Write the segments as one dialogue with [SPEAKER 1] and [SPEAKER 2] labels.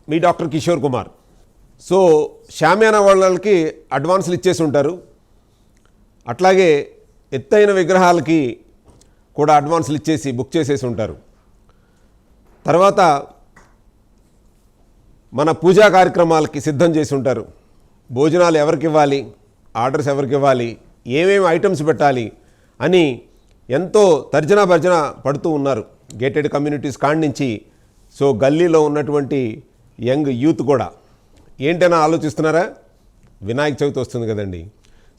[SPEAKER 1] మీ doctor Kishore Kumar. So షామియానా వాళ్ళకి అడ్వాన్స్లు ఇచ్చేసి ఉంటారు, అట్లాగే ఎత్తైన విగ్రహాలకి కూడా అడ్వాన్స్లు ఇచ్చేసి బుక్ చేసేసి ఉంటారు. తర్వాత మన పూజా కార్యక్రమాలకి సిద్ధం చేసి ఉంటారు. భోజనాలు ఎవరికి ఇవ్వాలి, ఆర్డర్స్ ఎవరికి ఇవ్వాలి, ఏమేమి ఐటమ్స్ పెట్టాలి అని ఎంతో తర్జన భర్జన పడుతూ ఉన్నారు గేటెడ్ కమ్యూనిటీస్ కాడి నుంచి. సో గల్లీలో ఉన్నటువంటి యంగ్ యూత్ కూడా ఏంటైనా ఆలోచిస్తున్నారా? వినాయక చవితి వస్తుంది కదండి.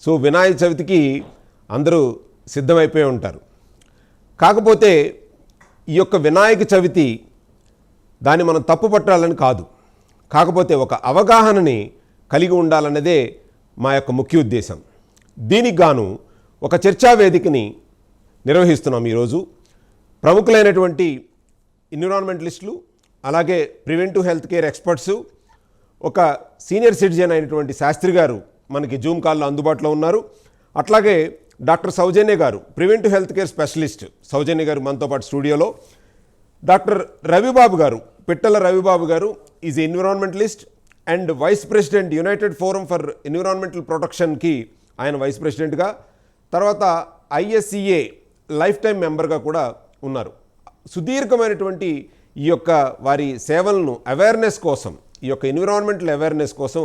[SPEAKER 1] సో వినాయక చవితికి అందరూ సిద్ధమైపోయి ఉంటారు. కాకపోతే ఈ యొక్క వినాయక చవితి దాన్ని మనం తప్పు పట్టాలని కాదు, కాకపోతే ఒక అవగాహనని కలిగి ఉండాలన్నదే మా యొక్క ముఖ్య ఉద్దేశం. దీనికి గాను ఒక చర్చా వేదికని నిర్వహిస్తున్నాం ఈరోజు. ప్రముఖులైనటువంటి ఎన్విరాన్మెంటలిస్టులు, అలాగే ప్రివెంటివ్ హెల్త్ కేర్ ఎక్స్పర్ట్సు, ఒక సీనియర్ సిటిజన్ అయినటువంటి శాస్త్రి గారు మనకి జూమ్ కాల్లో అందుబాటులో ఉన్నారు. అట్లాగే డాక్టర్ సౌజన్య గారు, ప్రివెంటివ్ హెల్త్ కేర్ స్పెషలిస్ట్ సౌజన్య గారు మనతో పాటు స్టూడియోలో. డాక్టర్ రవిబాబు గారు, Pittala Ravibabu garu is environmentalist and vice president United Forum for environmental ప్రొటెక్షన్కి ఆయన వైస్ ప్రెసిడెంట్గా, తర్వాత ISCA లైఫ్ టైం మెంబర్గా కూడా ఉన్నారు. సుదీర్ఘమైనటువంటి ఈ యొక్క వారి సేవలను అవేర్నెస్ కోసం, ఈ యొక్క ఎన్విరాన్మెంటల్ అవేర్నెస్ కోసం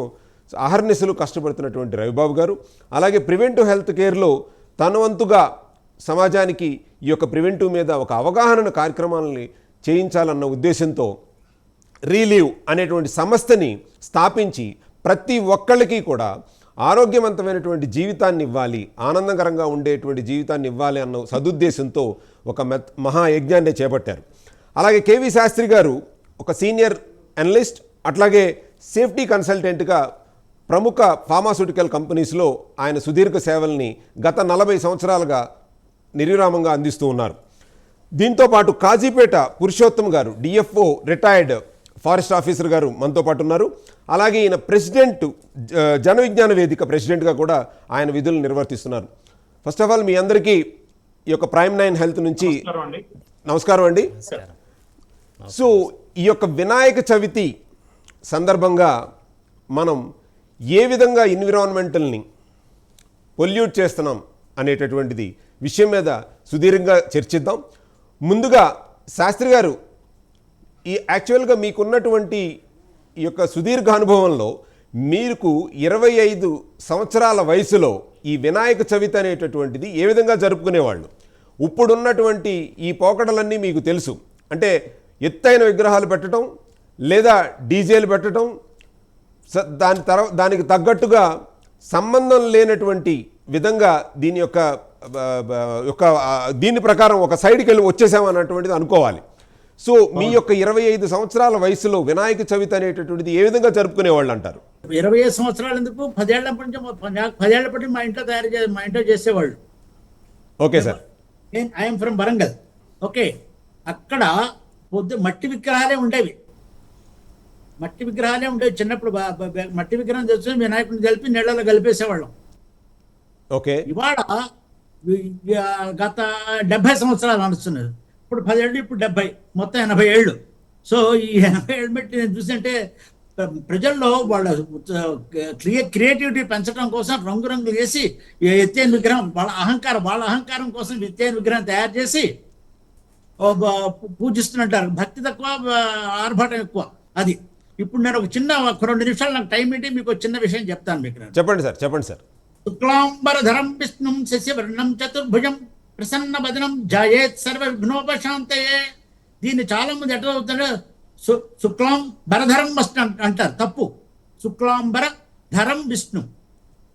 [SPEAKER 1] అహర్నిశలు కష్టపడుతున్నటువంటి రవిబాబు గారు, అలాగే ప్రివెంటివ్ హెల్త్ కేర్లో తన వంతుగా సమాజానికి ఈ యొక్క ప్రివెంటివ్ మీద ఒక అవగాహన కార్యక్రమాలని చేయించాలన్న ఉద్దేశంతో రీలీవ్ అనేటువంటి సంస్థని స్థాపించి ప్రతి ఒక్కళ్ళకి కూడా ఆరోగ్యవంతమైనటువంటి జీవితాన్ని ఇవ్వాలి, ఆనందకరంగా ఉండేటువంటి జీవితాన్ని ఇవ్వాలి అన్న సదుద్దేశంతో ఒక మహాయజ్ఞాన్ని చేపట్టారు. అలాగే కేవీ శాస్త్రి గారు ఒక సీనియర్ అనలిస్ట్, అట్లాగే సేఫ్టీ కన్సల్టెంట్గా ప్రముఖ ఫార్మాస్యూటికల్ కంపెనీస్లో ఆయన సుదీర్ఘ సేవల్ని గత 40 సంవత్సరాలుగా నిర్విరామంగా అందిస్తూ ఉన్నారు. దీంతోపాటు కాజీపేట పురుషోత్తం గారు DFO రిటైర్డ్ ఫారెస్ట్ ఆఫీసర్ గారు మనతో పాటు ఉన్నారు. అలాగే ఈయన ప్రెసిడెంట్, జన విజ్ఞాన వేదిక ప్రెసిడెంట్గా కూడా ఆయన విధులు నిర్వర్తిస్తున్నారు. ఫస్ట్ ఆఫ్ ఆల్ మీ అందరికీ ఈ యొక్క ప్రైమ్ 9 హెల్త్ నుంచి నమస్కారం అండి. సో ఈ యొక్క వినాయక చవితి సందర్భంగా మనం ఏ విధంగా ఎన్విరాన్మెంటల్ని పొల్యూట్ చేస్తున్నాం అనేటటువంటిది విషయం మీద సుదీర్ఘంగా చర్చిద్దాం. ముందుగా శాస్త్రి గారు, ఈ యాక్చువల్గా మీకున్నటువంటి ఈ యొక్క సుదీర్ఘ అనుభవంలో మీకు 25 సంవత్సరాల వయసులో ఈ వినాయక చవితి అనేటటువంటిది ఏ విధంగా జరుపుకునేవాళ్ళు? ఇప్పుడున్నటువంటి ఈ పోకడలన్నీ మీకు తెలుసు. అంటే ఎత్తైన విగ్రహాలు పెట్టడం, లేదా డీజేలు పెట్టడం, దానికి తగ్గట్టుగా సంబంధం లేనటువంటి విధంగా దీని ప్రకారం ఒక సైడ్కి వెళ్ళి వచ్చేసామన్నటువంటిది అనుకోవాలి. సో మీ యొక్క 25 సంవత్సరాల వయసులో వినాయక చవితి అనేటటువంటిది ఏ విధంగా జరుపుకునేవాళ్ళు అంటారు?
[SPEAKER 2] 25 సంవత్సరాలు ఎందుకు, 10 ఏళ్ల పట్టి మా ఇంట్లో చేసేవాళ్ళు.
[SPEAKER 1] Okay sir.
[SPEAKER 2] I'm from Warangal. Okay, అక్కడ మట్టి విగ్రహాలే ఉండేవి. చిన్నప్పుడు మట్టి విగ్రహం తెచ్చుకొని వినాయకుడిని కలిపి నీళ్ళలో కలిపేసేవాళ్ళం.
[SPEAKER 1] ఓకే,
[SPEAKER 2] ఇవాళ గత 70 సంవత్సరాలు నడుస్తున్నారు. ఇప్పుడు 10 ఏళ్ళు, ఇప్పుడు 70, మొత్తం 80 ఏళ్ళు. సో ఈ 80 ఏళ్ళు బట్టి నేను చూసింటే ప్రజల్లో వాళ్ళ క్రియేటివిటీ పెంచడం కోసం రంగురంగులు వేసి ఎత్తైన విగ్రహం, వాళ్ళ అహంకారం కోసం ఎత్తైన విగ్రహం తయారు చేసి పూజిస్తున్నట్టారు. భక్తి తక్కువ, ఆర్భాటం ఎక్కువ. అది ఇప్పుడు నేను ఒక 2 నిమిషాలు నాకు టైం ఏంటి, మీకు ఒక చిన్న విషయం చెప్తాను. మీకు
[SPEAKER 1] చెప్పండి సార్.
[SPEAKER 2] శుక్లాంబరధరం విష్ణుం శశివర్ణం చతుర్భుజం ప్రసన్న వదనం జాయేత్ సర్వ విఘ్నోపశాంతయే. దీన్ని చాలా మంది ఎట్లా అవుతారు, శుక్లాంబరధరం విష్ణు అంటారు. తప్పు. శుక్లాంబరధరం విష్ణు.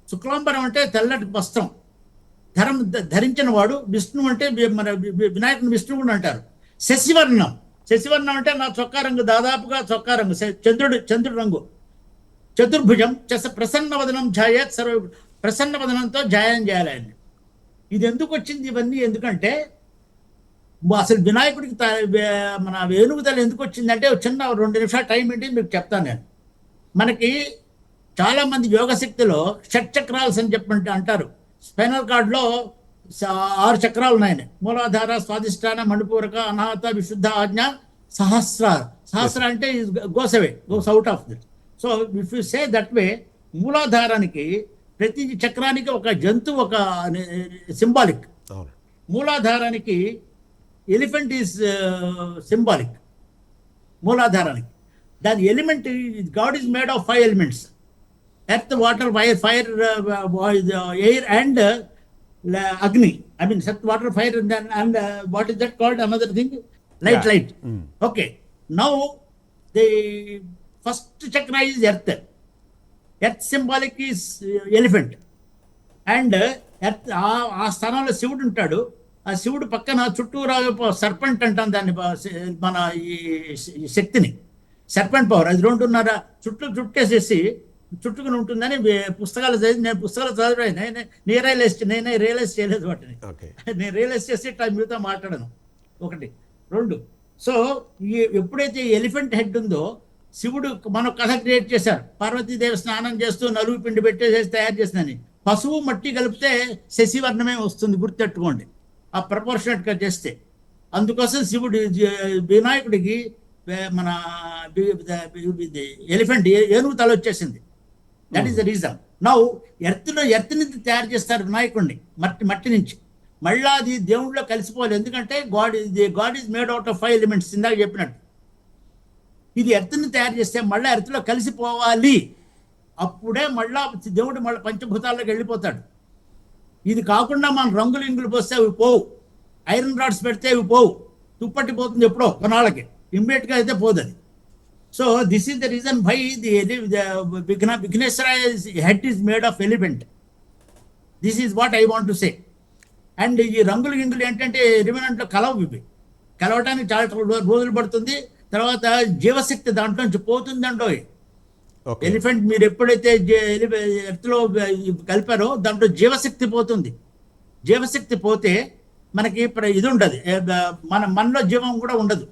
[SPEAKER 2] శుక్లాంబరం అంటే తెల్లటి వస్త్రం, ధరం ధరించిన వాడు. విష్ణు అంటే మన వినాయకుని విష్ణువుని అంటారు. శశివర్ణం అంటే నా చొక్కా రంగు, దాదాపుగా చొక్కా రంగు, చంద్రుడు రంగు. చతుర్భుజం ప్రసన్న వదనం జాయేత్ సర్వ, ప్రసన్న వదనంతో జాయం చేయాలండి. ఇది ఎందుకు వచ్చింది ఇవన్నీ? ఎందుకంటే అసలు వినాయకుడికి మన వేణుగుదల ఎందుకు వచ్చిందంటే చిన్న 2 నిమిషాలు టైం ఏంటి మీకు చెప్తాను నేను. మనకి చాలామంది యోగశక్తిలో షట్చక్రాల్స్ అని చెప్పంటే అంటారు. స్పైనల్ కార్డ్లో 6 చక్రాలు ఉన్నాయని. మూలాధార, స్వాదిష్టాన, మణిపూరక, అనాహత, విశుద్ధ, ఆజ్ఞ, సహస్ర అంటే goes away, goes out of it. So if you say that way, మూలాధారానికి ప్రతి చక్రానికి ఒక జంతువు ఒక సింబాలిక్.
[SPEAKER 1] అవును.
[SPEAKER 2] మూలాధారానికి ఎలిఫెంట్ ఈజ్ సింబాలిక్. మూలాధారానికి దాని element, god is made of 5 elements: earth, water, fire, air and agni. I mean earth, water, fire and what is that called, another thing, light.
[SPEAKER 1] Yeah.
[SPEAKER 2] Light okay. Now the first chakra is earth. Earth symbolic is elephant. And earth ఆ స్థానంలో శివుడు ఉంటాడు. ఆ శివుడు పక్కన చుట్టూరా serpent అంటాం దాన్ని, మన ఈ శక్తిని, సర్పెంట్ పవర్. అది 2.5 చుట్టేసేసి చుట్టుకుని ఉంటుందని పుస్తకాలు చదివి, నేను పుస్తకాలు చదివాను. నేనే రియలైజ్ చేయలేదు వాటిని. నేను రియలైజ్ చేసి మీతో మాట్లాడను. 1, 2. సో ఎప్పుడైతే ఎలిఫెంట్ హెడ్ ఉందో, శివుడు మన కథ క్రియేట్ చేశారు. పార్వతీదేవి స్నానం చేస్తూ నలుగు పిండి పెట్టేసేసి తయారు చేసిందని. పశువు మట్టి కలిపితే శశివర్ణమే వస్తుంది, గుర్తెట్టుకోండి, ఆ ప్రపోర్షనేట్గా చేస్తే. అందుకోసం శివుడు వినాయకుడికి మన ఎలిఫెంట్ ఏనుగు తల వచ్చేసింది. That is the reason. Now earth నుంచి తయారు చేస్తారు వినాయకుడిని, మట్టి నుంచి. మళ్ళా అది దేవుడిలో కలిసిపోవాలి. ఎందుకంటే God is made out of 5 elements, ఇందాక చెప్పినట్టు. ఇది ఎర్త్ని తయారు చేస్తే మళ్ళీ ఎర్త్లో కలిసిపోవాలి. అప్పుడే మళ్ళా దేవుడు మళ్ళీ పంచభూతాల్లోకి వెళ్ళిపోతాడు. ఇది కాకుండా మనం రంగులు ఇంగులు పోస్తే అవి పోవు. ఐరన్ రాడ్స్ పెడితే అవి పోవు. తుప్పట్టి పోతుంది ఎప్పుడో కొన్నాళ్ళకి, ఇమ్మీడియట్గా అయితే పోదు అది. So this is the reason why Vighneshwara head is made of elephant. This is what I want to say. And ఈ రంగులు గింగులు ఏంటంటే రిమినెంట్లో కలవు. ఇవి కలవటానికి చాలా రోజులు పడుతుంది. తర్వాత జీవశక్తి దాంట్లో నుంచి పోతుందండో. ఎలిఫెంట్ మీరు ఎప్పుడైతే ఎర్త్లో కలిపారో దాంట్లో జీవశక్తి పోతుంది. జీవశక్తి పోతే మనకి ఇది ఉండదు, మనలో జీవం కూడా ఉండదు.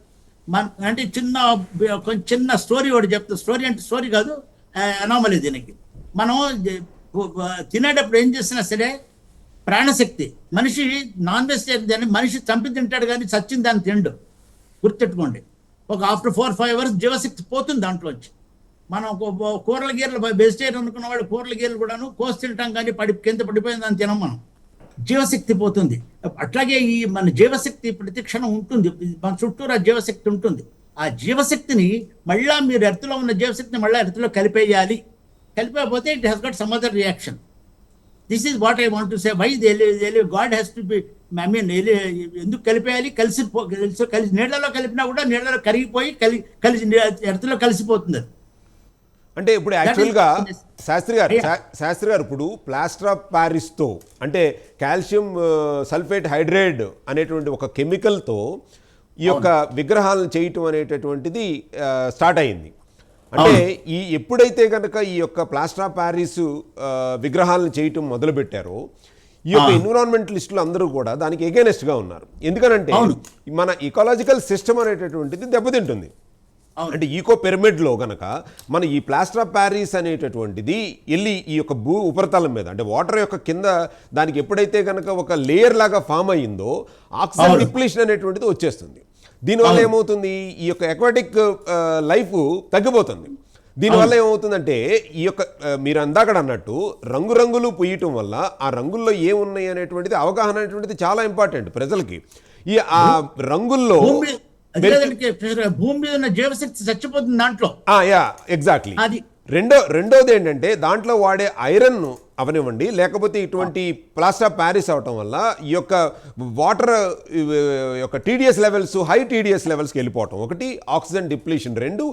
[SPEAKER 2] అంటే చిన్న స్టోరీ ఒకటి చెప్తా. స్టోరీ అంటే స్టోరీ కాదు, అనామలీ దీనికి. మనం తినేటప్పుడు ఏం చేసినా సరే ప్రాణశక్తి, మనిషి నాన్ వెజిటేరియన్, మనిషి చంపి తింటాడు కానీ చచ్చిన దాన్ని తిండు, గుర్తెట్టుకోండి. ఒక ఆఫ్టర్ 4-5 అవర్స్ జీవశక్తి పోతుంది దాంట్లోంచి. మనం కూరల గీరలు, వెజిటేరియన్ అనుకున్న వాళ్ళు కూరల గీరలు కూడాను కోసి తింటాం కానీ కింద పడిపోయింది దాన్ని తినం మనం. జీవశక్తి పోతుంది. అట్లాగే ఈ మన జీవశక్తి ప్రతి క్షణం ఉంటుంది, మన చుట్టూరు ఆ జీవశక్తి ఉంటుంది. ఆ జీవశక్తిని మళ్ళా మీరు ఎర్త్లో ఉన్న జీవశక్తిని మళ్ళీ ఎర్త్లో కలిపేయాలి. కలిపేయకపోతే it has got some other reaction. This is what I want to say. Why god has to be, I mean ఎందుకు కలిపేయాలి? కలిసి నీళ్లలో కలిపినా కూడా నీళ్లలో కరిగిపోయి కలిసి ఎర్త్లో కలిసిపోతుంది అది.
[SPEAKER 1] అంటే ఇప్పుడు యాక్చువల్గా శాస్త్రి గారు ఇప్పుడు ప్లాస్టర్ ఆఫ్ ప్యారిస్తో, అంటే కాల్షియం సల్ఫేట్ హైడ్రేట్ అనేటువంటి ఒక కెమికల్తో ఈ యొక్క విగ్రహాలను చేయటం అనేటటువంటిది స్టార్ట్ అయింది. అంటే ఎప్పుడైతే కనుక ఈ యొక్క ప్లాస్టర్ ఆఫ్ ప్యారిస్ విగ్రహాలను చేయటం మొదలుపెట్టారో, ఈ యొక్క ఎన్విరాన్మెంటలిస్టులు అందరూ కూడా దానికి ఎగైనెస్ట్గా ఉన్నారు. ఎందుకనంటే మన ఇకాలజికల్ సిస్టమ్ అనేటటువంటిది దెబ్బతింటుంది. అంటే ఈకో పిరమిడ్లో కనుక మన ఈ ప్లాస్టర్ ఆఫ్ ప్యారిస్ అనేటటువంటిది వెళ్ళి ఈ యొక్క భూ ఉపరితలం మీద, అంటే వాటర్ యొక్క కింద దానికి ఎప్పుడైతే కనుక ఒక లేయర్ లాగా ఫామ్ అయ్యిందో ఆక్సిజన్ డిప్లీషన్ అనేటువంటిది వచ్చేస్తుంది. దీనివల్ల ఏమవుతుంది? ఈ యొక్క అక్వాటిక్ లైఫ్ తగ్గిపోతుంది. దీనివల్ల ఏమవుతుందంటే ఈ యొక్క మీరు అందాకడ అన్నట్టు రంగురంగులు పూయటం వల్ల ఆ రంగుల్లో ఏమున్నాయి అనేటువంటిది అవగాహన అనేటువంటిది చాలా ఇంపార్టెంట్ ప్రజలకి. ఆ రంగుల్లో
[SPEAKER 2] భూమి మీద ఉన్న జీవశక్తి చచ్చిపోతుంది దాంట్లో.
[SPEAKER 1] ఎగ్జాక్ట్లీ. రెండోది ఏంటంటే దాంట్లో వాడే ఐరన్ అవనివ్వండి, లేకపోతే ఇటువంటి ప్లాస్టర్ ఆఫ్ ప్యారిస్ అవటం వల్ల ఈ యొక్క వాటర్ యొక్క టీడీఎస్ లెవెల్స్, హై టీడీఎస్ లెవెల్స్కి వెళ్ళిపోవటం ఒకటి, ఆక్సిజన్ డిప్లీషన్ 2.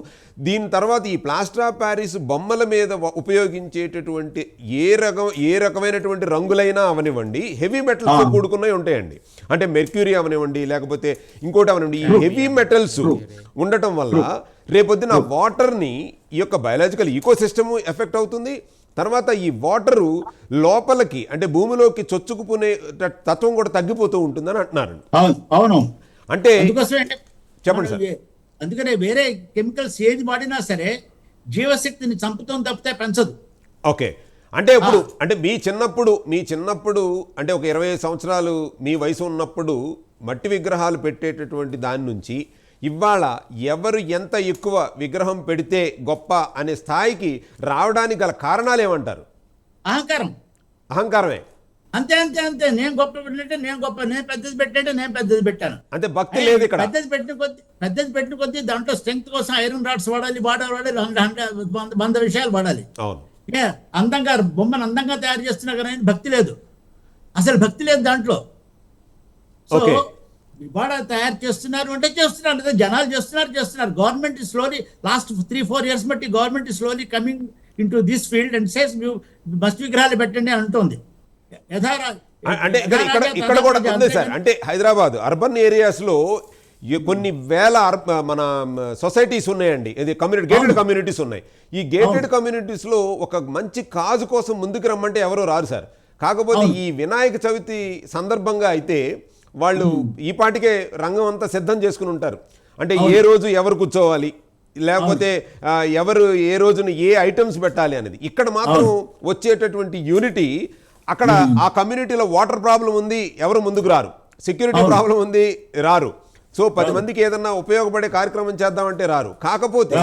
[SPEAKER 1] దీని తర్వాత ఈ ప్లాస్టర్ ఆఫ్ ప్యారిస్ బొమ్మల మీద ఉపయోగించేటటువంటి ఏ రకమైనటువంటి రంగులైనా అవనివ్వండి, హెవీ మెటల్స్తో కూడుకున్నవి ఉంటాయండి. అంటే మెర్క్యూరీ అవనివ్వండి, లేకపోతే ఇంకోటి అవనివ్వండి, ఈ హెవీ మెటల్స్ ఉండటం వల్ల రేపొద్దున వాటర్ని ఈ యొక్క బయాలజికల్ ఈకో సిస్టమ్ ఎఫెక్ట్ అవుతుంది. తర్వాత ఈ వాటరు లోపలికి, అంటే భూమిలోకి చొచ్చుకునే తత్వం కూడా తగ్గిపోతూ ఉంటుందని అంటున్నారు.
[SPEAKER 2] అవును.
[SPEAKER 1] అంటే చెప్పండి సార్.
[SPEAKER 2] అందుకనే వేరే కెమికల్స్ ఏది వాడినా సరే జీవశక్తిని చంపుతాం తప్పితే పెంచదు.
[SPEAKER 1] ఓకే. అంటే ఇప్పుడు అంటే మీ చిన్నప్పుడు అంటే ఒక 25 సంవత్సరాలు మీ వయసు ఉన్నప్పుడు మట్టి విగ్రహాలు పెట్టేటటువంటి దాని నుంచి ఇవాళ ఎవరు ఎంత ఎక్కువ విగ్రహం పెడితే గొప్ప అనే స్థాయికి రావడానికి గల కారణాలు ఏమంటారు?
[SPEAKER 2] అహంకారం.
[SPEAKER 1] అహంకారమే.
[SPEAKER 2] అంతే అంతే అంతే. నేను గొప్ప పెట్టినట్టే నేను గొప్ప, నేను పెద్దది పెట్టినట్టే నేను పెద్దది పెట్టాను.
[SPEAKER 1] అంటే భక్తి లేదు ఇక్కడ.
[SPEAKER 2] పెద్దది పెట్టిన కొద్దీ దాంట్లో స్ట్రెంగ్త్ కోసం ఐరన్ రాడ్స్ వాడాలి, వంద విషయాలు వాడాలి.
[SPEAKER 1] అవును.
[SPEAKER 2] అందంగా బొమ్మను అందంగా తయారు చేస్తున్నా కానీ భక్తి లేదు, అసలు భక్తి లేదు దాంట్లో. So
[SPEAKER 1] Okay.
[SPEAKER 2] ఇవాళ తయారు చేస్తున్నారు అంటే చేస్తున్నారు, అదే జనాలు చేస్తున్నారు. గవర్నమెంట్ స్లోలీ లాస్ట్ 3-4 years బట్టి government slowly coming in to this field and says must విగ్రహాలు పెట్టండి అని అంటుంది.
[SPEAKER 1] అంటే ఇక్కడ కూడా ఉంది సార్. అంటే హైదరాబాద్ అర్బన్ ఏరియాస్లో కొన్ని వేల మన సొసైటీస్ ఉన్నాయండి, ఇది గేటెడ్ కమ్యూనిటీస్ ఉన్నాయి. ఈ గేటెడ్ కమ్యూనిటీస్లో ఒక మంచి కాజు కోసం ముందుకు రమ్మంటే ఎవరో రారు సార్. కాకపోతే ఈ వినాయక చవితి సందర్భంగా అయితే వాళ్ళు ఈ పాటికే రంగం అంతా సిద్ధం చేసుకుని ఉంటారు. అంటే ఏ రోజు ఎవరు కూర్చోవాలి, లేకపోతే ఎవరు ఏ రోజున ఏ ఐటమ్స్ పెట్టాలి అనేది. ఇక్కడ మాత్రం వచ్చేటటువంటి యూనిటీ, అక్కడ ఆ కమ్యూనిటీలో వాటర్ ప్రాబ్లం ఉంది, ఎవరు ముందుకు రారు. సెక్యూరిటీ ప్రాబ్లం ఉంది, రారు. సో 10 మందికి ఏదన్నా ఉపయోగపడే కార్యక్రమం చేద్దామంటే రారు. కాకపోతే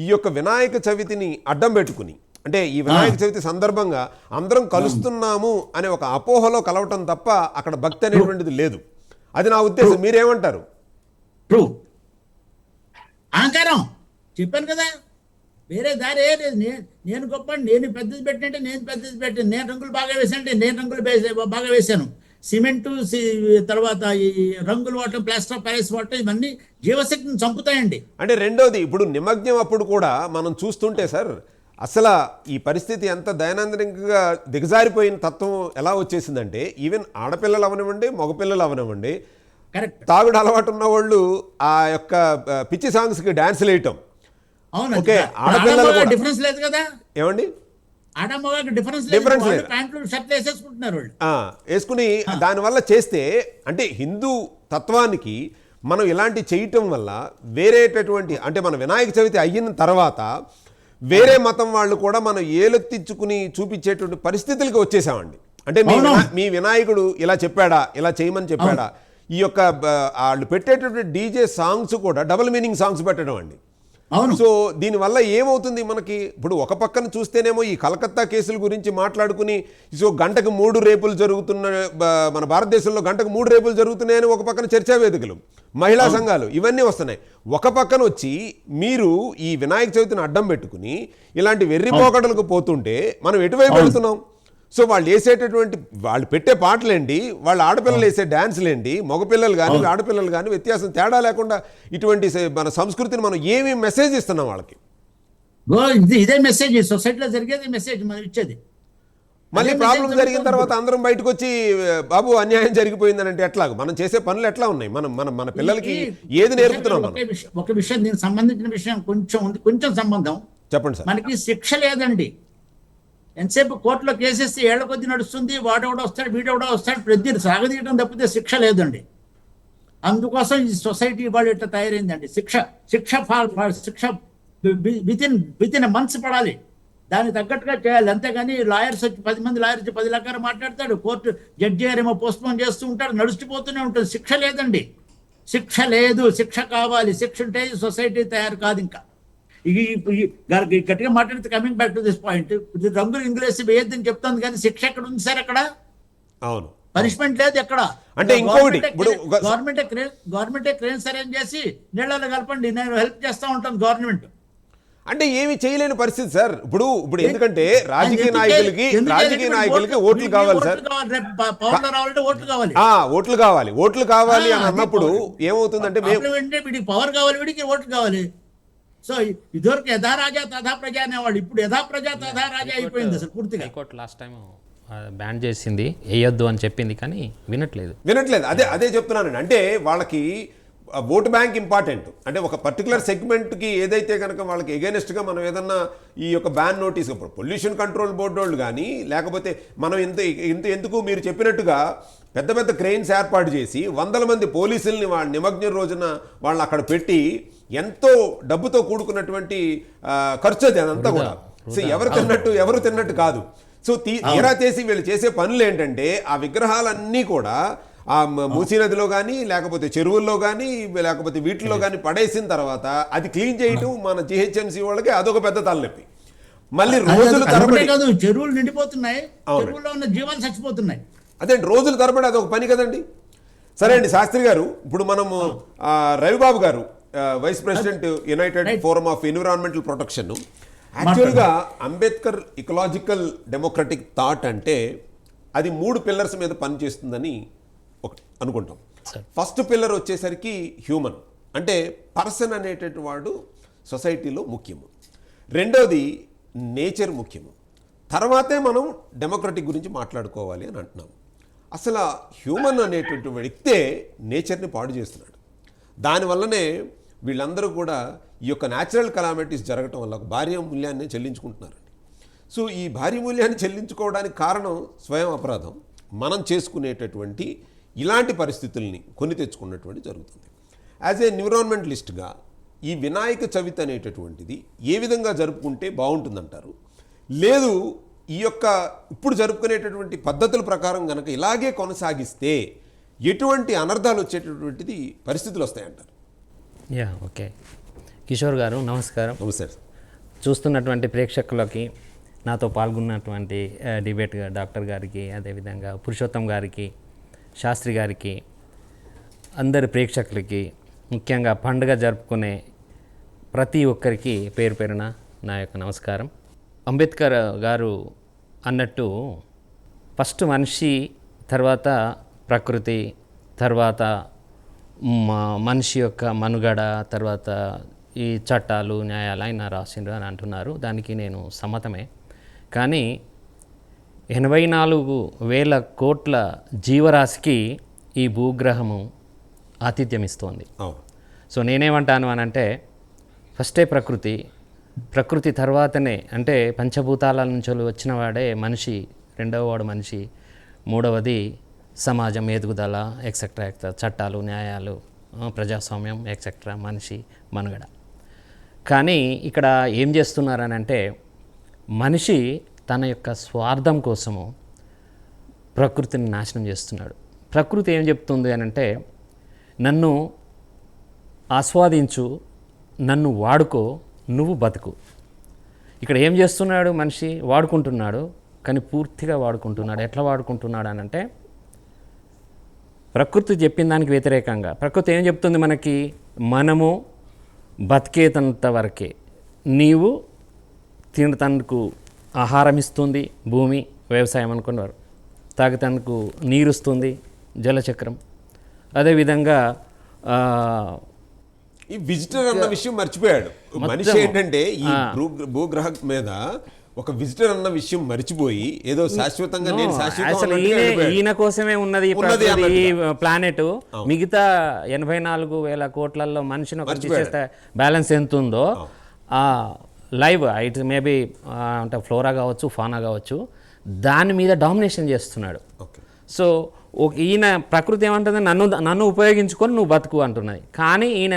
[SPEAKER 1] ఈ యొక్క వినాయక చవితిని అడ్డం పెట్టుకుని, అంటే ఈ వినాయక చవితి సందర్భంగా అందరం కలుస్తున్నాము అనే ఒక అపోహలో కలవటం తప్ప అక్కడ భక్తి అనేటువంటిది లేదు. అది నా ఉద్దేశం. మీరేమంటారు?
[SPEAKER 2] ట్రూ. అహంకారం చెప్పాను కదా, వేరే దారి ఏ లేదు. నేను గొప్ప, నేను పెద్దది పెట్టినట్టే నేను పెద్దది పెట్టాను, నేను రంగులు బాగా వేసానంటే నేను రంగులు బాగా వేశాను. సిమెంటు తర్వాత ఈ రంగులు వాడటం, ప్లాస్టర్ ఆఫ్ ప్యారిస్ వాడటం, ఇవన్నీ జీవశక్తిని చంపుతాయండి.
[SPEAKER 1] అంటే రెండోది, ఇప్పుడు నిమజ్ఞం అప్పుడు కూడా మనం చూస్తుంటే సార్, అసలు ఈ పరిస్థితి ఎంత దైనందినంగా దిగజారిపోయిన తత్వం ఎలా వచ్చేసిందంటే, ఈవెన్ ఆడపిల్లలు అవనివ్వండి, మగపిల్లలు అవనివ్వండి,
[SPEAKER 2] కరెక్ట్,
[SPEAKER 1] తాగుడు అలవాటు ఉన్న వాళ్ళు ఆ యొక్క పిచ్చి సాంగ్స్కి డాన్సులు వేయటం.
[SPEAKER 2] అవును.
[SPEAKER 1] ఓకే, ఆడపిల్లలు కూడా
[SPEAKER 2] డిఫరెన్స్ లేదు కదా
[SPEAKER 1] ఏమండి,
[SPEAKER 2] ఆడమగకి డిఫరెన్స్ లేదు. ప్యాంట్లు షర్ట్లు వేసేసుకుంటున్నారు వాళ్ళు.
[SPEAKER 1] వేసుకుని దానివల్ల చేస్తే, అంటే హిందూ తత్వానికి మనం ఇలాంటి చేయటం వల్ల వేరేటటువంటి, అంటే మన వినాయక చవితి అయిన తర్వాత వేరే మతం వాళ్ళు కూడా మనం ఏలెత్తించుకుని చూపించేటువంటి పరిస్థితులకి వచ్చేసామండి. అంటే మీ వినాయకుడు ఇలా చెప్పాడా, ఇలా చేయమని చెప్పాడా. ఈ యొక్క వాళ్ళు పెట్టేటటువంటి డీజే సాంగ్స్ కూడా డబుల్ మీనింగ్ సాంగ్స్ పెట్టడం అండి. సో దీనివల్ల ఏమవుతుంది మనకి, ఇప్పుడు ఒక పక్కన చూస్తేనేమో ఈ కలకత్తా కేసుల గురించి మాట్లాడుకుని, సో గంటకు 3 రేపులు జరుగుతున్న, మన భారతదేశంలో గంటకు 3 రేపులు జరుగుతున్నాయని ఒక పక్కన చర్చా వేదికలు, మహిళా సంఘాలు ఇవన్నీ వస్తున్నాయి. ఒక పక్కన వచ్చి మీరు ఈ వినాయక చవితిని అడ్డం పెట్టుకుని ఇలాంటి వెర్రిపోకడలకు పోతుంటే మనం ఎటువైపు వెళుతున్నాం? సో వాళ్ళు వేసేటటువంటి, వాళ్ళు పెట్టే పాటలేంటి, వాళ్ళ ఆడపిల్లలు వేసే డ్యాన్సులేంటి, మగపిల్లలు కానీ ఆడపిల్లలు కానీ వ్యత్యాసం తేడా లేకుండా ఇటువంటి మన సంస్కృతిని మనం ఏమి మెసేజ్ ఇస్తున్నాం వాళ్ళకి?
[SPEAKER 2] ఇదే మెసేజ్ సొసైటీలో జరిగేది మెసేజ్ మనం ఇచ్చేది.
[SPEAKER 1] మళ్ళీ ప్రాబ్లం జరిగిన తర్వాత అందరం బయటకు వచ్చి బాబు అన్యాయం జరిగిపోయిందని అంటే ఎట్లాగ? మనం చేసే పనులు ఎట్లా ఉన్నాయి? మన పిల్లలకి ఏది నేర్పుతున్నాం?
[SPEAKER 2] ఒక విషయం, దీనికి సంబంధించిన విషయం కొంచెం సంబంధం
[SPEAKER 1] చెప్పండి సార్.
[SPEAKER 2] మనకి శిక్ష లేదండి. ఎంతసేపు కోర్టులో కేసేస్తే ఏళ్ల కొద్ది నడుస్తుంది, వాడెవడో వస్తాడు, వీడెవడో వస్తాడు, ప్రతి సాగదీయడం తప్పితే శిక్ష లేదండి. అందుకోసం ఈ సొసైటీ వాళ్ళు ఇట్లా తయారైందండి. శిక్ష విత్ ఇన్ మంత్స్ పడాలి, దానికి తగ్గట్టుగా చేయాలి. అంతేగాని లాయర్స్ వచ్చి 10 మంది లాయర్స్ వచ్చి 10 రకాలు మాట్లాడతాడు, కోర్టు జడ్జి గారేమో పోస్ట్పోన్ చేస్తూ ఉంటాడు, నడుచుకుపోతూనే ఉంటుంది. శిక్ష లేదండి, శిక్ష లేదు. శిక్ష కావాలి. శిక్ష ఉంటే సొసైటీ తయారు కాదు. ఇంకా గట్టిగా మాట్లాడితే coming back to this point, రంగులు ఇంగ్లీష్ వేయద్దని చెప్తాను కానీ శిక్ష ఎక్కడ ఉంది సార్? అక్కడ
[SPEAKER 1] అవును,
[SPEAKER 2] పనిష్మెంట్ లేదు ఎక్కడ.
[SPEAKER 1] అంటే ఇంకొకటి,
[SPEAKER 2] గవర్నమెంటే క్రేన్స్ అరేంజ్ చేసి నీళ్ళలో కలపండి, నేను హెల్ప్ చేస్తా ఉంటాను గవర్నమెంట్.
[SPEAKER 1] అంటే ఏమి చేయలేని పరిస్థితి సార్. ఇప్పుడు ఎందుకంటే రాజకీయ నాయకులకి ఓట్లు కావాలి సార్, ఓట్లు కావాలి అని అన్నప్పుడు ఏమవుతుందంటే
[SPEAKER 2] వీడికి పవర్ కావాలి, వీడికి ఓట్లు కావాలి. సో ఇదివరకు యథా రాజా తథా ప్రజ అనేవాళ్ళు, ఇప్పుడు యథా ప్రజా తథా రాజా అయిపోయింది అసలు పూర్తిగా.
[SPEAKER 3] హైకోర్టు లాస్ట్ టైం బ్యాన్ చేసింది, వేయొద్దు అని చెప్పింది, కానీ వినట్లేదు.
[SPEAKER 1] అదే చెప్తున్నానండి. అంటే వాళ్ళకి ఓటు బ్యాంక్ ఇంపార్టెంట్. అంటే ఒక పర్టికులర్ సెగ్మెంట్కి ఏదైతే కనుక వాళ్ళకి ఎగైనెస్ట్గా మనం ఏదన్నా ఈ యొక్క బ్యాన్ నోటీస్, ఇప్పుడు పొల్యూషన్ కంట్రోల్ బోర్డు వాళ్ళు కానీ, లేకపోతే మనం ఎందుకు మీరు చెప్పినట్టుగా పెద్ద పెద్ద క్రెయిన్స్ ఏర్పాటు చేసి 100 మంది పోలీసుల్ని వాళ్ళ నిమజ్ఞం రోజున వాళ్ళని అక్కడ పెట్టి ఎంతో డబ్బుతో కూడుకున్నటువంటి ఖర్చు అది అదంతా కూడా. సో ఎవరు తిన్నట్టు కాదు. సో తీరా చేసి వీళ్ళు చేసే పనులు ఏంటంటే ఆ విగ్రహాలన్నీ కూడా మూసీ నదిలో కానీ లేకపోతే చెరువుల్లో కానీ లేకపోతే వీటిల్లో కానీ పడేసిన తర్వాత అది క్లీన్ చేయటం మన జిహెచ్ఎంసీ వాళ్ళకి అదొక పెద్ద తలనొప్పి. మళ్ళీ రోజులు
[SPEAKER 2] అదొకటే
[SPEAKER 1] తరబడి
[SPEAKER 2] కాదు, చెరువులు నిండిపోతున్నాయి, చెరువుల్లో ఉన్న జీవాలు చచ్చిపోతున్నాయి.
[SPEAKER 1] అదే రోజులు తరబడి అదొక పని కదండి. సరే అండి శాస్త్రి గారు, ఇప్పుడు మనము Ravibabu garu vice president United forum of environmental protection. యాక్చువల్గా అంబేద్కర్ ఇకలాజికల్ డెమోక్రటిక్ థాట్ అంటే అది 3 పిల్లర్స్ మీద పనిచేస్తుందని అనుకుంటాం. ఫస్ట్ పిల్లర్ వచ్చేసరికి హ్యూమన్, అంటే పర్సన్ అనేటటువంటి వాడు సొసైటీలో ముఖ్యము. రెండోది నేచర్ ముఖ్యము. తర్వాతే మనం డెమోక్రటిక్ గురించి మాట్లాడుకోవాలి అని అంటున్నాం. అసలు హ్యూమన్ అనేటువంటి వ్యక్తే నేచర్ని పాడు చేస్తున్నాడు. దానివల్లనే వీళ్ళందరూ కూడా ఈ యొక్క న్యాచురల్ కలామిటీస్ జరగటం వల్ల భారీ మూల్యాన్ని చెల్లించుకుంటున్నారండి. సో ఈ భారీ మూల్యాన్ని చెల్లించుకోవడానికి కారణం స్వయం అపరాధం. మనం చేసుకునేటటువంటి ఇలాంటి పరిస్థితుల్ని కొని తెచ్చుకున్నటువంటి జరుగుతుంది. యాజ్ ఏ ఎన్విరాన్మెంటలిస్ట్గా ఈ వినాయక చవితి అనేటటువంటిది ఏ విధంగా జరుపుకుంటే బాగుంటుందంటారు? లేదు ఈ యొక్క ఇప్పుడు జరుపుకునేటటువంటి పద్ధతుల ప్రకారం కనుక ఇలాగే కొనసాగిస్తే ఎటువంటి అనర్థాలు వచ్చేటటువంటిది పరిస్థితులు వస్తాయంటారు?
[SPEAKER 3] ఓకే కిషోర్ గారు నమస్కారం.
[SPEAKER 1] నమస్తే.
[SPEAKER 3] చూస్తున్నటువంటి ప్రేక్షకులకి, నాతో పాల్గొన్నటువంటి డిబేట్ డాక్టర్ గారికి, అదేవిధంగా పురుషోత్తం గారికి, శాస్త్రి గారికి, అందరి ప్రేక్షకులకి, ముఖ్యంగా పండుగ జరుపుకునే ప్రతి ఒక్కరికి పేరు పేరున నా యొక్క నమస్కారం. అంబేద్కర్ గారు అన్నట్టు ఫస్ట్ మనిషి, తర్వాత ప్రకృతి, తర్వాత మనిషి యొక్క మనుగడ, తర్వాత ఈ చట్టాలు న్యాయాలు ఆయన రాసిండ్రు అని అంటున్నారు. దానికి నేను సమ్మతమే. కానీ 84,000 కోట్ల జీవరాశికి ఈ భూగ్రహము ఆతిథ్యం ఇస్తోంది. సో నేనేమంటాను అని అంటే ఫస్టే ప్రకృతి తర్వాతనే, అంటే పంచభూతాల నుంచి వచ్చిన వాడే మనిషి, రెండవ వాడు మనిషి, మూడవది సమాజం ఎదుగుదల ఎక్సెట్రా చట్టాలు న్యాయాలు ప్రజాస్వామ్యం ఎక్సెట్రా మనిషి మనుగడ. కానీ ఇక్కడ ఏం చేస్తున్నారని అంటే మనిషి తన యొక్క స్వార్థం కోసము ప్రకృతిని నాశనం చేస్తున్నాడు. ప్రకృతి ఏం చెప్తుంది అని అంటే నన్ను ఆస్వాదించు, నన్ను వాడుకో, నువ్వు బతుకు. ఇక్కడ ఏం చేస్తున్నాడు మనిషి? వాడుకుంటున్నాడు, కానీ పూర్తిగా వాడుకుంటున్నాడు. ఎట్లా వాడుకుంటున్నాడు అని అంటే ప్రకృతి చెప్పిన దానికి వ్యతిరేకంగా. ప్రకృతి ఏం చెప్తుంది మనకి? మనము బతికేతంత వరకే, నీవు తినటానికి ఆహారం ఇస్తుంది భూమి, వ్యవసాయం అనుకున్నారు, తాగటానికి నీరుస్తుంది జలచక్రం. అదేవిధంగా
[SPEAKER 1] ఈ విజిటర్ అన్న విషయం మర్చిపోయాడు మనిషి. ఏంటంటే ఈ భూగ్రహం మీద ఒక విజిటర్ అన్న విషయం మర్చిపోయి ఏదో శాశ్వతంగా నేను
[SPEAKER 3] ఈయన కోసమే ఉన్నది ఈ ప్లానెట్. మిగతా 84,000 కోట్లలో మనిషిని ఒక చేస్తే బ్యాలెన్స్ ఎంత ఉందో ఆ లైవ్ ఇట్ మేబీ అంటే ఫ్లోరా కావచ్చు, ఫానా కావచ్చు, దాని మీద డామినేషన్ చేస్తున్నాడు. సో ఈయన ప్రకృతి ఏమంటుంది? నన్ను ఉపయోగించుకొని నువ్వు బతుకు అంటున్నది. కానీ ఈయన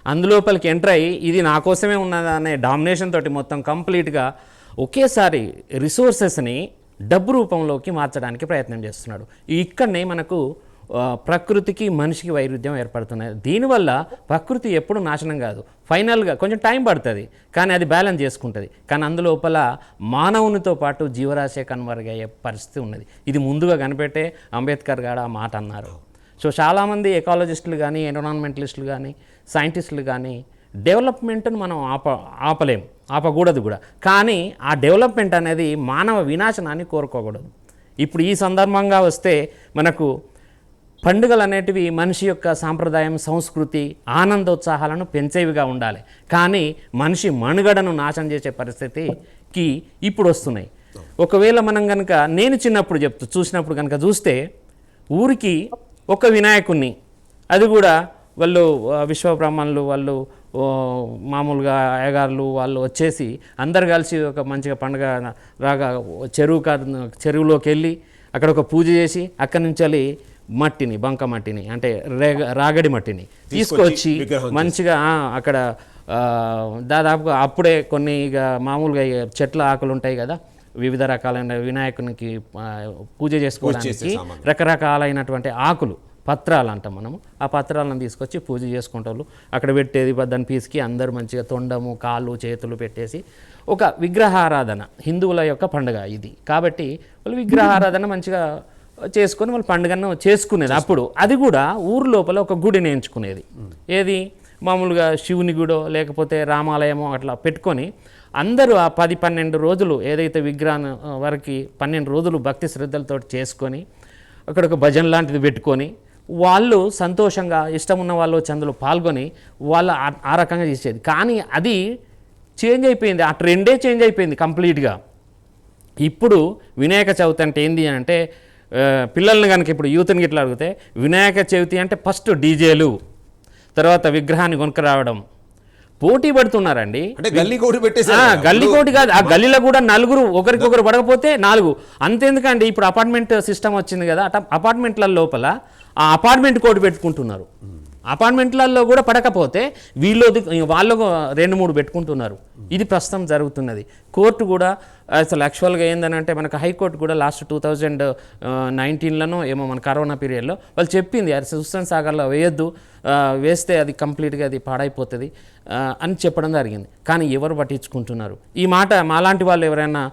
[SPEAKER 3] అందులోపలికి ఎంటర్ అయ్యి ఇది నా కోసమే ఉన్నదా అనే డామినేషన్ తోటి మొత్తం కంప్లీట్గా ఒకేసారి రిసోర్సెస్ని డబ్బు రూపంలోకి మార్చడానికి ప్రయత్నం చేస్తున్నాడు. ఇక్కడనే మనకు ప్రకృతికి మనిషికి వైరుధ్యం ఏర్పడుతున్నది. దీనివల్ల ప్రకృతి ఎప్పుడు నాశనం కాదు, ఫైనల్గా కొంచెం టైం పడుతుంది, కానీ అది బ్యాలెన్స్ చేసుకుంటుంది. కానీ అందులోపల మానవునితో పాటు జీవరాశి కనుమరుగయ్యే పరిస్థితి ఉన్నది. ఇది ముందుగా కనిపెట్టే అంబేద్కర్ గారు ఆ మాట అన్నారు. సో చాలామంది ఎకాలజిస్టులు కానీ, ఎన్విరాన్మెంటలిస్టులు కానీ, సైంటిస్టులు కానీ డెవలప్మెంట్ను మనం ఆపలేము, ఆపకూడదు కూడా. కానీ ఆ డెవలప్మెంట్ అనేది మానవ వినాశనాన్ని కోరుకోకూడదు. ఇప్పుడు ఈ సందర్భంగా వస్తే మనకు పండుగలు అనేటివి మనిషి యొక్క సాంప్రదాయం, సంస్కృతి, ఆనందోత్సాహాలను పెంచేవిగా ఉండాలి. కానీ మనిషి మనుగడను నాశనం చేసే పరిస్థితికి ఇప్పుడు వస్తున్నాయి. ఒకవేళ మనం కనుక నేను చిన్నప్పుడు చూసినప్పుడు కనుక చూస్తే ఊరికి ఒక వినాయకుడిని, అది కూడా వాళ్ళు విశ్వబ్రహ్మణులు, వాళ్ళు మామూలుగా అయ్యగారులు వాళ్ళు వచ్చేసి అందరు కలిసి ఒక మంచిగా పండుగ రాగా చెరువులోకి వెళ్ళి అక్కడ ఒక పూజ చేసి అక్కడి నుంచి వెళ్ళి మట్టిని, బంక మట్టిని అంటే రాగడి మట్టిని తీసుకొచ్చి మంచిగా అక్కడ దాదాపుగా అప్పుడే కొన్ని ఇక మామూలుగా చెట్ల ఆకులు ఉంటాయి కదా, వివిధ రకాలైన వినాయకునికి పూజ చేసుకోవడానికి రకరకాలైనటువంటి ఆకులు పత్రాలు అంటాం మనము. ఆ పత్రాలను తీసుకొచ్చి పూజ చేసుకుంటారు. అక్కడ పెట్టేది దాని పీసుకి అందరూ మంచిగా తొండము కాళ్ళు చేతులు పెట్టేసి ఒక విగ్రహారాధన. హిందువుల యొక్క పండుగ ఇది కాబట్టి వాళ్ళు విగ్రహారాధన మంచిగా చేసుకొని వాళ్ళు పండుగను చేసుకునేది. అప్పుడు అది కూడా ఊరు లోపల ఒక గుడిని ఎంచుకునేది. ఏది మామూలుగా శివుని గుడో లేకపోతే రామాలయమో అట్లా పెట్టుకొని అందరూ ఆ 10-12 రోజులు ఏదైతే విగ్రహం వరకు 12 రోజులు భక్తి శ్రద్ధలతో చేసుకొని అక్కడ ఒక భజన లాంటిది పెట్టుకొని వాళ్ళు సంతోషంగా ఇష్టం ఉన్న వాళ్ళు చందులో పాల్గొని వాళ్ళు ఆ రకంగా చేసేది. కానీ అది చేంజ్ అయిపోయింది, ఆ ట్రెండే చేంజ్ అయిపోయింది కంప్లీట్గా. ఇప్పుడు వినాయక చవితి అంటే ఏంది అంటే పిల్లల్ని కనుక ఇప్పుడు యూత్ని ఇట్లా అడిగితే వినాయక చవితి అంటే ఫస్ట్ డీజేలు, తర్వాత విగ్రహాన్ని కొనుక్కరావడం, పోటీ పడుతున్నారండి. గల్లీ కోటి కాదు, ఆ గల్లీలో కూడా నలుగురు ఒకరికొకరు పడకపోతే 4. అంతెందుకండి ఇప్పుడు అపార్ట్మెంట్ సిస్టమ్ వచ్చింది కదా, అపార్ట్మెంట్ల లోపల ఆ అపార్ట్మెంట్ కోడ్ పెట్టుకుంటున్నారు. అపార్ట్మెంట్లలో కూడా పడకపోతే వాళ్ళు 2-3 పెట్టుకుంటున్నారు. ఇది ప్రస్తుతం జరుగుతున్నది. కోర్టు కూడా అసలు యాక్చువల్గా ఏందనంటే మనకు హైకోర్టు కూడా లాస్ట్ 2019లోనో ఏమో మన కరోనా పీరియడ్లో వాళ్ళు చెప్పింది అది హుస్సేన్ సాగర్లో వేయొద్దు, వేస్తే అది కంప్లీట్గా అది పాడైపోతుంది అని చెప్పడం జరిగింది. కానీ ఎవరు పట్టించుకుంటున్నారు ఈ మాట? మాలాంటి వాళ్ళు ఎవరైనా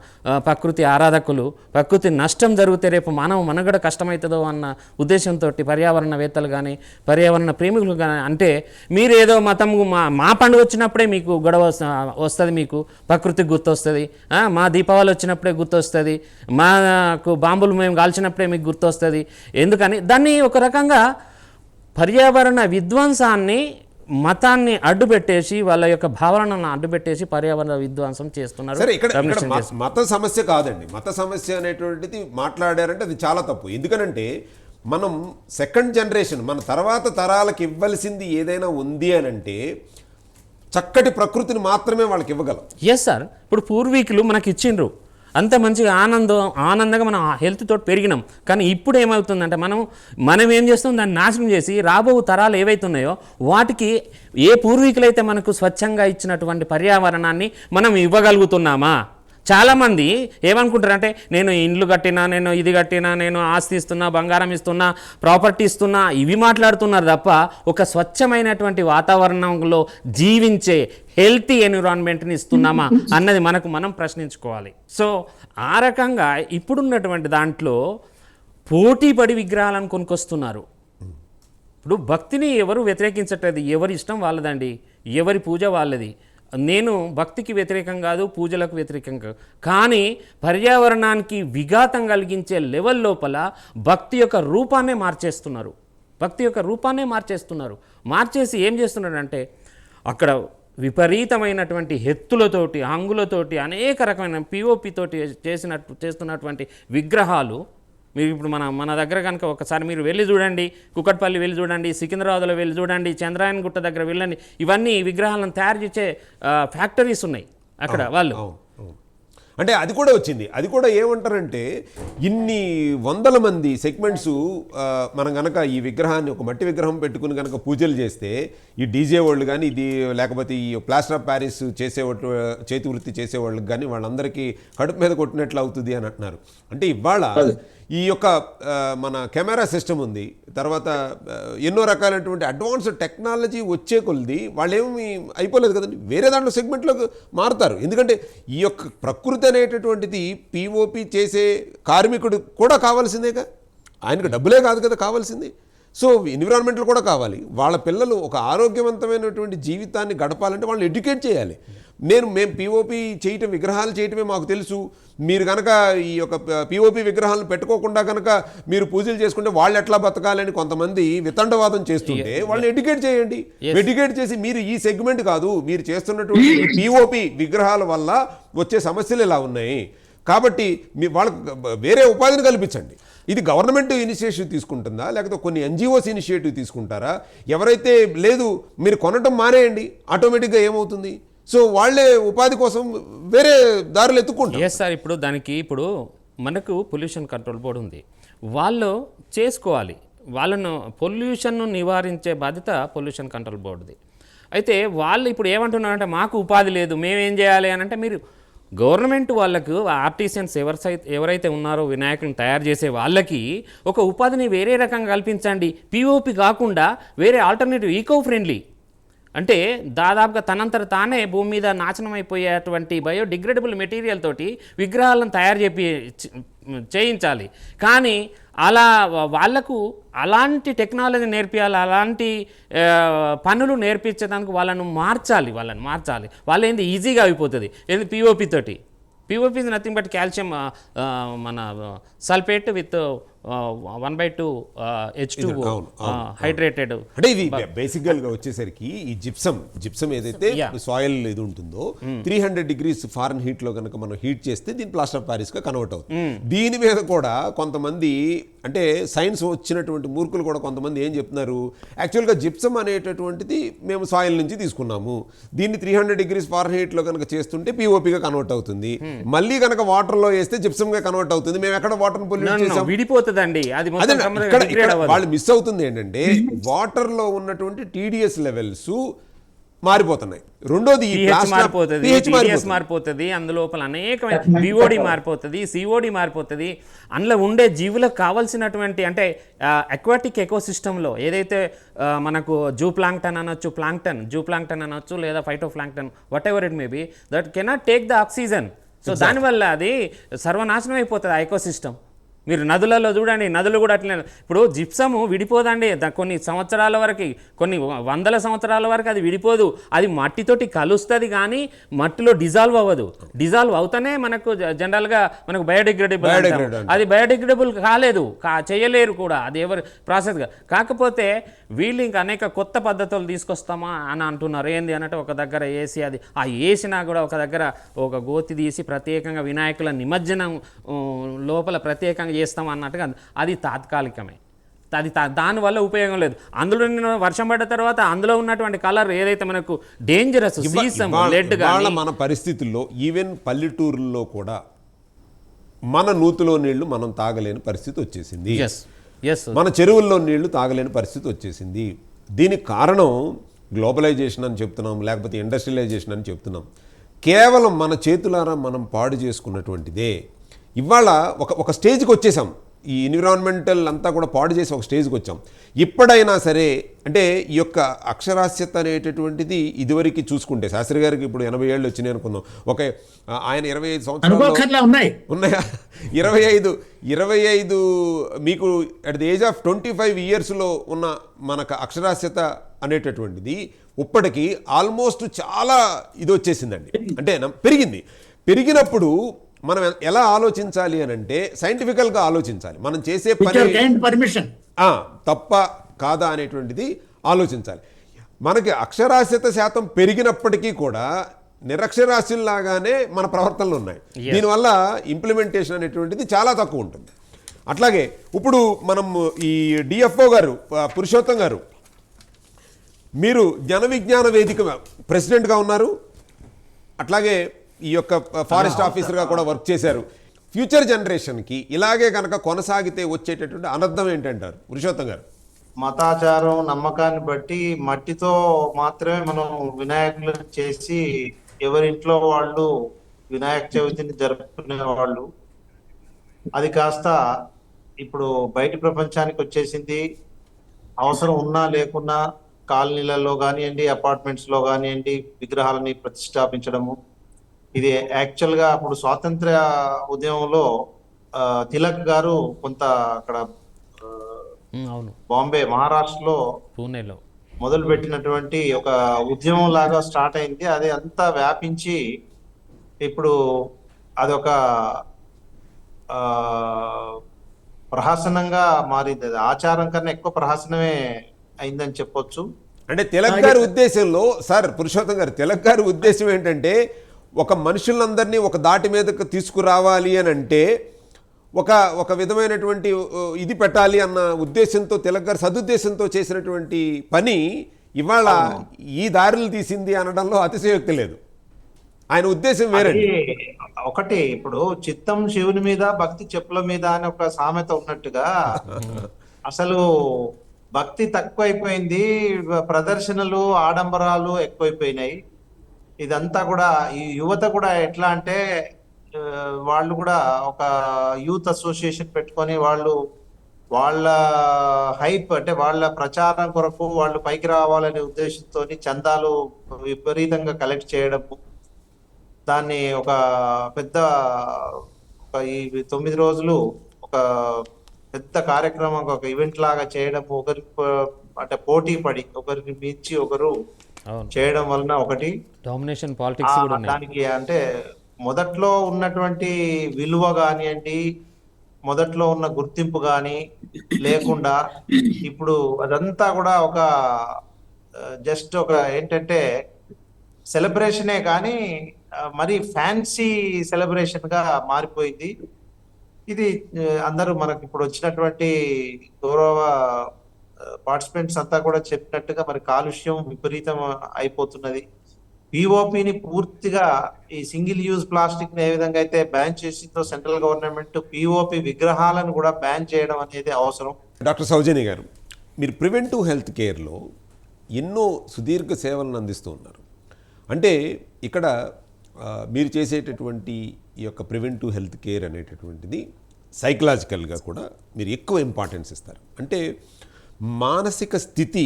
[SPEAKER 3] ప్రకృతి ఆరాధకులు ప్రకృతి నష్టం జరిగితే రేపు మనగడ కష్టమవుతుందో అన్న ఉద్దేశంతో పర్యావరణవేత్తలు కానీ పర్యావరణ ప్రేమికులు కానీ అంటే మీరు ఏదో మతం మా పండుగ వచ్చినప్పుడే మీకు గొడవ వస్తుంది, మీకు ప్రకృతికి గుర్తొస్తుంది, మా దీపావళి వచ్చినప్పుడే గుర్తొస్తుంది, మాకు బాంబులు మేము కాల్చినప్పుడే మీకు గుర్తొస్తుంది. ఎందుకని దాన్ని ఒక రకంగా పర్యావరణ విధ్వంసాన్ని మతాన్ని అడ్డుపెట్టేసి వాళ్ళ యొక్క భావనలను అడ్డుపెట్టేసి పర్యావరణ విధ్వంసం చేస్తున్నారు.
[SPEAKER 1] సరే, ఇక్కడ మత సమస్య కాదండి. మత సమస్య అనేటువంటిది మాట్లాడారంటే అది చాలా తప్పు. ఎందుకనంటే మనం సెకండ్ జనరేషన్ మన తర్వాత తరాలకు ఇవ్వాల్సింది ఏదైనా ఉంది అని అంటే చక్కటి ప్రకృతిని మాత్రమే వాళ్ళకి ఇవ్వగలం.
[SPEAKER 3] ఎస్ సార్, ఇప్పుడు పూర్వీకులు మనకి ఇచ్చిండ్రు, అంత మంచిగా ఆనందంగా మనం హెల్త్ తోటి పెరిగినాం. కానీ ఇప్పుడు ఏమవుతుందంటే మనం ఏం చేస్తాం, దాన్ని నాశనం చేసి రాబో తరాలు ఏవైతున్నాయో వాటికి ఏ పూర్వీకులైతే మనకు స్వచ్ఛంగా ఇచ్చినటువంటి పర్యావరణాన్ని మనం ఇవ్వగలుగుతున్నామా? చాలామంది ఏమనుకుంటారంటే నేను ఇండ్లు కట్టినా, నేను ఇది కట్టినా, నేను ఆస్తి ఇస్తున్నా, బంగారం ఇస్తున్నా, ప్రాపర్టీ ఇస్తున్నా, ఇవి మాట్లాడుతున్నారు తప్ప ఒక స్వచ్ఛమైనటువంటి వాతావరణంలో జీవించే హెల్తీ ఎన్విరాన్మెంట్ని ఇస్తున్నామా అన్నది మనం ప్రశ్నించుకోవాలి. సో ఆ రకంగా ఇప్పుడున్నటువంటి దాంట్లో పోటీపడి విగ్రహాలను కొనుక్కొస్తున్నారు. ఇప్పుడు భక్తిని ఎవరు వ్యతిరేకించట్లేదు, ఎవరి ఇష్టం వాళ్ళదండి, ఎవరి పూజ వాళ్ళది. నేను భక్తికి వ్యతిరేకం కాదు, పూజలకు వ్యతిరేకం కాదు. కానీ పర్యావరణానికి విఘాతం కలిగించే లెవెల్ లోపల భక్తి యొక్క రూపాన్నే మార్చేస్తున్నారు. మార్చేసి ఏం చేస్తున్నారంటే అక్కడ విపరీతమైనటువంటి హెత్తులతోటి, హంగులతోటి, అనేక రకమైన పిఓపి తోటి చేస్తున్నటువంటి విగ్రహాలు మీరు ఇప్పుడు మన దగ్గర కనుక ఒకసారి మీరు వెళ్ళి చూడండి, కుకట్పల్లి వెళ్ళి చూడండి, సికింద్రాబాద్లో వెళ్ళి చూడండి, చంద్రాయన్ గుట్ట దగ్గర వెళ్ళండి, ఇవన్నీ విగ్రహాలను తయారు చేసే ఫ్యాక్టరీస్ ఉన్నాయి అక్కడ వాళ్ళు.
[SPEAKER 1] అంటే అది కూడా వచ్చింది. అది కూడా ఏమంటారంటే ఇన్ని 100 మంది సెగ్మెంట్స్ మనం కనుక ఈ విగ్రహాన్ని ఒక మట్టి విగ్రహం పెట్టుకుని కనుక పూజలు చేస్తే ఈ డీజే వాళ్ళు కానీ ఇది లేకపోతే ఈ ప్లాస్టర్ ఆఫ్ ప్యారిస్ చేసేవాళ్ళు చేతి వృత్తి చేసేవాళ్ళకి కానీ వాళ్ళందరికీ కడుపు మీద కొట్టినట్లు అవుతుంది అని అంటున్నారు. అంటే ఇవాళ ఈ యొక్క మన కెమెరా సిస్టమ్ ఉంది, తర్వాత ఎన్నో రకాలైనటువంటి అడ్వాన్స్డ్ టెక్నాలజీ వచ్చే కొలది వాళ్ళేమి అయిపోలేదు కదండి, వేరే దాంట్లో సెగ్మెంట్లోకి మారుతారు. ఎందుకంటే ఈ యొక్క ప్రకృతి అనేటటువంటిది పిఓపి చేసే కార్మికుడు కూడా కావాల్సిందేగా, ఆయనకు డబ్బులే కాదు కదా కావాల్సింది. సో ఎన్విరాన్మెంట్లు కూడా కావాలి. వాళ్ళ పిల్లలు ఒక ఆరోగ్యవంతమైనటువంటి జీవితాన్ని గడపాలంటే వాళ్ళని ఎడ్యుకేట్ చేయాలి. మేము పిఓపి చేయటం, విగ్రహాలు చేయటమే మాకు తెలుసు, మీరు కనుక ఈ యొక్క పిఓపి విగ్రహాలను పెట్టుకోకుండా కనుక మీరు పూజలు చేసుకుంటే వాళ్ళు ఎట్లా బతకాలని కొంతమంది వితండవాదం చేస్తుంటే వాళ్ళని ఎడ్యుకేట్ చేయండి. ఎడ్యుకేట్ చేసి మీరు ఈ సెగ్మెంట్ కాదు, మీరు చేస్తున్నటువంటి పిఓపి విగ్రహాల వల్ల వచ్చే సమస్యలు ఇలా ఉన్నాయి కాబట్టి వాళ్ళకు వేరే ఉపాధిని కల్పించండి. ఇది గవర్నమెంట్ ఇనిషియేటివ్ తీసుకుంటుందా లేకపోతే కొన్ని ఎన్జిఓస్ ఇనిషియేటివ్ తీసుకుంటారా? ఎవరైతే లేదు మీరు కొనటం మానేయండి, ఆటోమేటిక్గా ఏమవుతుంది, సో వాళ్ళే ఉపాధి కోసం వేరే దారులు ఎత్తుకుంటారు.
[SPEAKER 3] ఎస్ సార్, ఇప్పుడు మనకు పొల్యూషన్ కంట్రోల్ బోర్డు ఉంది, వాళ్ళు చేసుకోవాలి. వాళ్ళను పొల్యూషన్ను నివారించే బాధ్యత పొల్యూషన్ కంట్రోల్ బోర్డుది. అయితే వాళ్ళు ఇప్పుడు ఏమంటున్నారంటే మాకు ఉపాధి లేదు, మేమేం చేయాలి అని అంటే మీరు గవర్నమెంట్ వాళ్ళకు ఆర్టిసియన్స్ ఎవరైతే ఉన్నారో వినాయకులను తయారు చేసే వాళ్ళకి ఒక ఉపాధిని వేరే రకంగా కల్పించండి. పిఓపి కాకుండా వేరే ఆల్టర్నేటివ్ ఈకో ఫ్రెండ్లీ, అంటే దాదాపుగా తనంతట తానే భూమి మీద నాశనం అయిపోయేటువంటి బయోడిగ్రేడబుల్ మెటీరియల్ తోటి విగ్రహాలను తయారు చేయించాలి. కానీ అలా వాళ్లకు అలాంటి టెక్నాలజీ నేర్పించాలి, అలాంటి పనులు నేర్పించడానికి వాళ్ళను మార్చాలి. వాళ్ళు ఏంది ఈజీగా అయిపోతుంది ఏంది పిఓపి తోటి. POP is nothing but calcium మన సల్ఫేట్ విత్ 1/2 H2O హైడ్రేటెడ్.
[SPEAKER 1] అంటే ఇది బేసిక్గా వచ్చేసరికి ఈ జిప్సం ఏదైతే సాయిల్ ఇది ఉంటుందో 300 degrees Fahrenheit లో కనుక మనం హీట్ చేస్తే దీని ప్లాస్టర్ ఆఫ్ ప్యారిస్ గా కన్వర్ట్ అవుతుంది. దీని మీద కూడా కొంతమంది అంటే సైన్స్ వచ్చినటువంటి మూర్ఖులు కూడా కొంతమంది ఏం చెప్తున్నారు, యాక్చువల్గా జిప్సం అనేటటువంటిది మేము సాయిల్ నుంచి తీసుకున్నాము, దీన్ని 300 degrees Fahrenheit లో కనుక చేస్తుంటే పిఓపిగా కన్వర్ట్ అవుతుంది, మళ్ళీ కనుక వాటర్లో వేస్తే జిప్సం గా కన్వర్ట్ అవుతుంది. మేము ఎక్కడ వాటర్ పొల్యూట్ చేసాం,
[SPEAKER 3] విడిపోతుందండి. అది
[SPEAKER 1] వాళ్ళు మిస్ అవుతుంది ఏంటంటే వాటర్ లో ఉన్నటువంటి టీడీఎస్ లెవెల్స్ మారిపోతున్నాయి. రెండోది
[SPEAKER 3] మారిపోతుంది, అందులోపల అనేకమైన బిఓడి మారిపోతుంది, సిఓడి మారిపోతుంది. అందులో ఉండే జీవులకు కావాల్సినటువంటి అంటే అక్వాటిక్ ఎకోసిస్టంలో ఏదైతే మనకు జూ ప్లాంక్టన్ అనొచ్చు లేదా phyto plankton what ever it may be, that cannot take the oxygen. So దానివల్ల అది సర్వనాశనం అయిపోతుంది ఆ ఎకోసిస్టమ్. మీరు నదులలో చూడండి, నదులు కూడా అట్లనే. ఇప్పుడు జిప్సము విడిపోదండి, కొన్ని సంవత్సరాల వరకు, కొన్ని వందల సంవత్సరాల వరకు అది విడిపోదు. అది మట్టితోటి కలుస్తుంది కానీ మట్టిలో డిజాల్వ్ అవ్వదు. డిజాల్వ్ అవుతానే మనకు జనరల్గా మనకు బయోడిగ్రేడబుల్. అది బయోడిగ్రేడబుల్ కాలేదు, చేయలేరు కూడా, అది ఎవరు ప్రాసెస్గా. కాకపోతే వీళ్ళు ఇంకా అనేక కొత్త పద్ధతులు తీసుకొస్తామా అని అంటున్నారు. ఏంది అన్నట్టు ఒక దగ్గర వేసి అది ఆ వేసినా కూడా ఒక దగ్గర ఒక గోతి తీసి ప్రత్యేకంగా వినాయకుల నిమజ్జనం లోపల ప్రత్యేకంగా చేస్తాం అన్నట్టుగా, అది తాత్కాలికమే. అది దానివల్ల ఉపయోగం లేదు. అందులో వర్షం పడ్డ తర్వాత అందులో ఉన్నటువంటి కలర్ ఏదైతే మనకు డేంజరస్ సీసం లెడ్
[SPEAKER 1] గాని మన పరిస్థితుల్లో ఈవెన్ పల్లెటూరుల్లో కూడా మన నూతులో నీళ్లు మనం తాగలేని పరిస్థితి వచ్చేసింది. మన చెరువుల్లో నీళ్లు తాగలేని పరిస్థితి వచ్చేసింది. దీనికి కారణం గ్లోబలైజేషన్ అని చెప్తున్నాం, లేకపోతే ఇండస్ట్రియలైజేషన్ అని చెప్తున్నాం. కేవలం మన చేతులారా మనం పాడు చేసుకున్నటువంటిదే. ఇవాళ ఒక స్టేజ్కి వచ్చేసాం, ఈ ఎన్విరాన్మెంటల్ అంతా కూడా పాడు చేసి ఒక స్టేజ్కి వచ్చాం. ఇప్పుడైనా సరే అంటే ఈ యొక్క అక్షరాస్యత అనేటటువంటిది ఇదివరకు చూసుకుంటే శాస్త్రి గారికి ఇప్పుడు 80 ఏళ్ళు వచ్చినాయి అనుకుందాం, ఒక ఆయన 25 సంవత్సరాలు ఉన్నాయా, 25 మీకు అట్ ది ఏజ్ ఆఫ్ 25 yearsలో ఉన్న మనకు అక్షరాస్యత అనేటటువంటిది ఇప్పటికీ ఆల్మోస్ట్ చాలా ఇది వచ్చేసిందండి. అంటే పెరిగినప్పుడు మనం ఎలా ఆలోచించాలి అని అంటే సైంటిఫికల్గా ఆలోచించాలి. మనం చేసే పని తప్ప కాదా అనేటువంటిది ఆలోచించాలి. మనకి అక్షరాస్యత శాతం పెరిగినప్పటికీ కూడా నిరక్షరాస్యుల్లాగానే మన ప్రవర్తనలు ఉన్నాయి. దీనివల్ల ఇంప్లిమెంటేషన్ అనేటువంటిది చాలా తక్కువ ఉంటుంది. అట్లాగే ఇప్పుడు మనం ఈ డిఎఫ్ఓ గారు పురుషోత్తం గారు, మీరు జన విజ్ఞాన వేదిక ప్రెసిడెంట్గా ఉన్నారు, అట్లాగే ఈ యొక్క ఫారెస్ట్ ఆఫీసర్గా కూడా వర్క్ చేశారు. ఫ్యూచర్ జనరేషన్కి ఇలాగే కనుక కొనసాగితే వచ్చేటటువంటి అనర్థం ఏంటంటారు పురుషోత్తం గారు?
[SPEAKER 4] మతాచారం నమ్మకాన్ని బట్టి మట్టితో మాత్రమే మనం వినాయకులు చేసి ఎవరింట్లో వాళ్ళు వినాయక చవితిని జరుపుకునే వాళ్ళు, అది కాస్త ఇప్పుడు బయట ప్రపంచానికి వచ్చేసింది. అవసరం ఉన్నా లేకున్నా కాలనీలలో కానివ్వండి, అపార్ట్మెంట్స్లో కానివ్వండి విగ్రహాలని ప్రతిష్టాపించడము. ఇది యాక్చువల్గా అప్పుడు స్వాతంత్ర ఉద్యమంలో తిలక్ గారు కొంత అక్కడ బాంబే మహారాష్ట్రలో
[SPEAKER 3] పూణేలో
[SPEAKER 4] మొదలు పెట్టినటువంటి ఒక ఉద్యమం లాగా స్టార్ట్ అయింది. అది అంతా వ్యాపించి ఇప్పుడు అదొక ప్రహసనంగా మారింది. అది ఆచారం కన్నా ఎక్కువ ప్రహసనమే అయిందని చెప్పొచ్చు.
[SPEAKER 1] అంటే తిలక్ గారి ఉద్దేశంలో సార్ పురుషోత్తం గారు, తిలక్ గారి ఉద్దేశం ఏంటంటే ఒక మనుషులందరినీ ఒక దాటి మీదకు తీసుకురావాలి అని అంటే ఒక విధమైనటువంటి ఇది పెట్టాలి అన్న ఉద్దేశంతో తిలక్ గారు సదుద్దేశంతో చేసినటువంటి పని ఇవాళ ఈ దారులు తీసింది అనడంలో అతిశయోక్తి లేదు. ఆయన ఉద్దేశం వేరే.
[SPEAKER 4] ఒకటి ఇప్పుడు చిత్తం శివుని మీద భక్తి చెప్పుల మీద అని ఒక సామెత ఉన్నట్టుగా అసలు భక్తి తక్కువైపోయింది, ప్రదర్శనలు ఆడంబరాలు ఎక్కువైపోయినాయి. ఇదంతా కూడా ఈ యువత కూడా ఎట్లా అంటే వాళ్ళు కూడా ఒక యూత్ అసోసియేషన్ పెట్టుకొని వాళ్ళు వాళ్ళ హైప్ అంటే వాళ్ళ ప్రచారం కొరకు వాళ్ళు పైకి రావాలనే ఉద్దేశంతో చందాలు విపరీతంగా కలెక్ట్ చేయడము, దాన్ని ఒక పెద్ద ఒక ఈ 9 రోజులు ఒక పెద్ద కార్యక్రమం, ఒక ఈవెంట్ లాగా చేయడము, అంటే పోటీ పడి ఒకరికి మించి ఒకరు
[SPEAKER 3] అవును,
[SPEAKER 4] చేయడం వలన ఒకటి
[SPEAKER 3] డామినేషన్ పాలిటిక్స్ కూడా ఉన్నాయి.
[SPEAKER 4] దానికి అంటే మొదట్లో ఉన్నటువంటి విలువ కానివ్వండి, మొదట్లో ఉన్న గుర్తింపు కానీ లేకుండా ఇప్పుడు అదంతా కూడా ఒక జస్ట్ ఒక ఏంటంటే సెలబ్రేషనే కానీ మరి ఫ్యాన్సీ సెలబ్రేషన్ గా మారిపోయింది. ఇది అందరూ మనకి ఇప్పుడు వచ్చినటువంటి గౌరవ పార్టిసిపెంట్స్ అంతా కూడా చెప్పినట్టుగా మరి కాలుష్యం విపరీతం అయిపోతున్నది. పిఓపిని పూర్తిగా ఈ సింగిల్ యూజ్ ప్లాస్టిక్ ని ఏ విధంగా అయితే బ్యాన్ చేసిందో సెంట్రల్ గవర్నమెంట్, పిఓపి విగ్రహాలను కూడా బ్యాన్ చేయడం అనేది అవసరం.
[SPEAKER 1] డాక్టర్ సౌజన్య గారు, మీరు ప్రివెంటివ్ హెల్త్ కేర్లో ఎన్నో సుదీర్ఘ సేవలను అందిస్తూ ఉన్నారు. అంటే ఇక్కడ మీరు చేసేటటువంటి ఈ యొక్క ప్రివెంటివ్ హెల్త్ కేర్ అనేటటువంటిది సైకలాజికల్గా కూడా మీరు ఎక్కువ ఇంపార్టెన్స్ ఇస్తారు. అంటే మానసిక స్థితి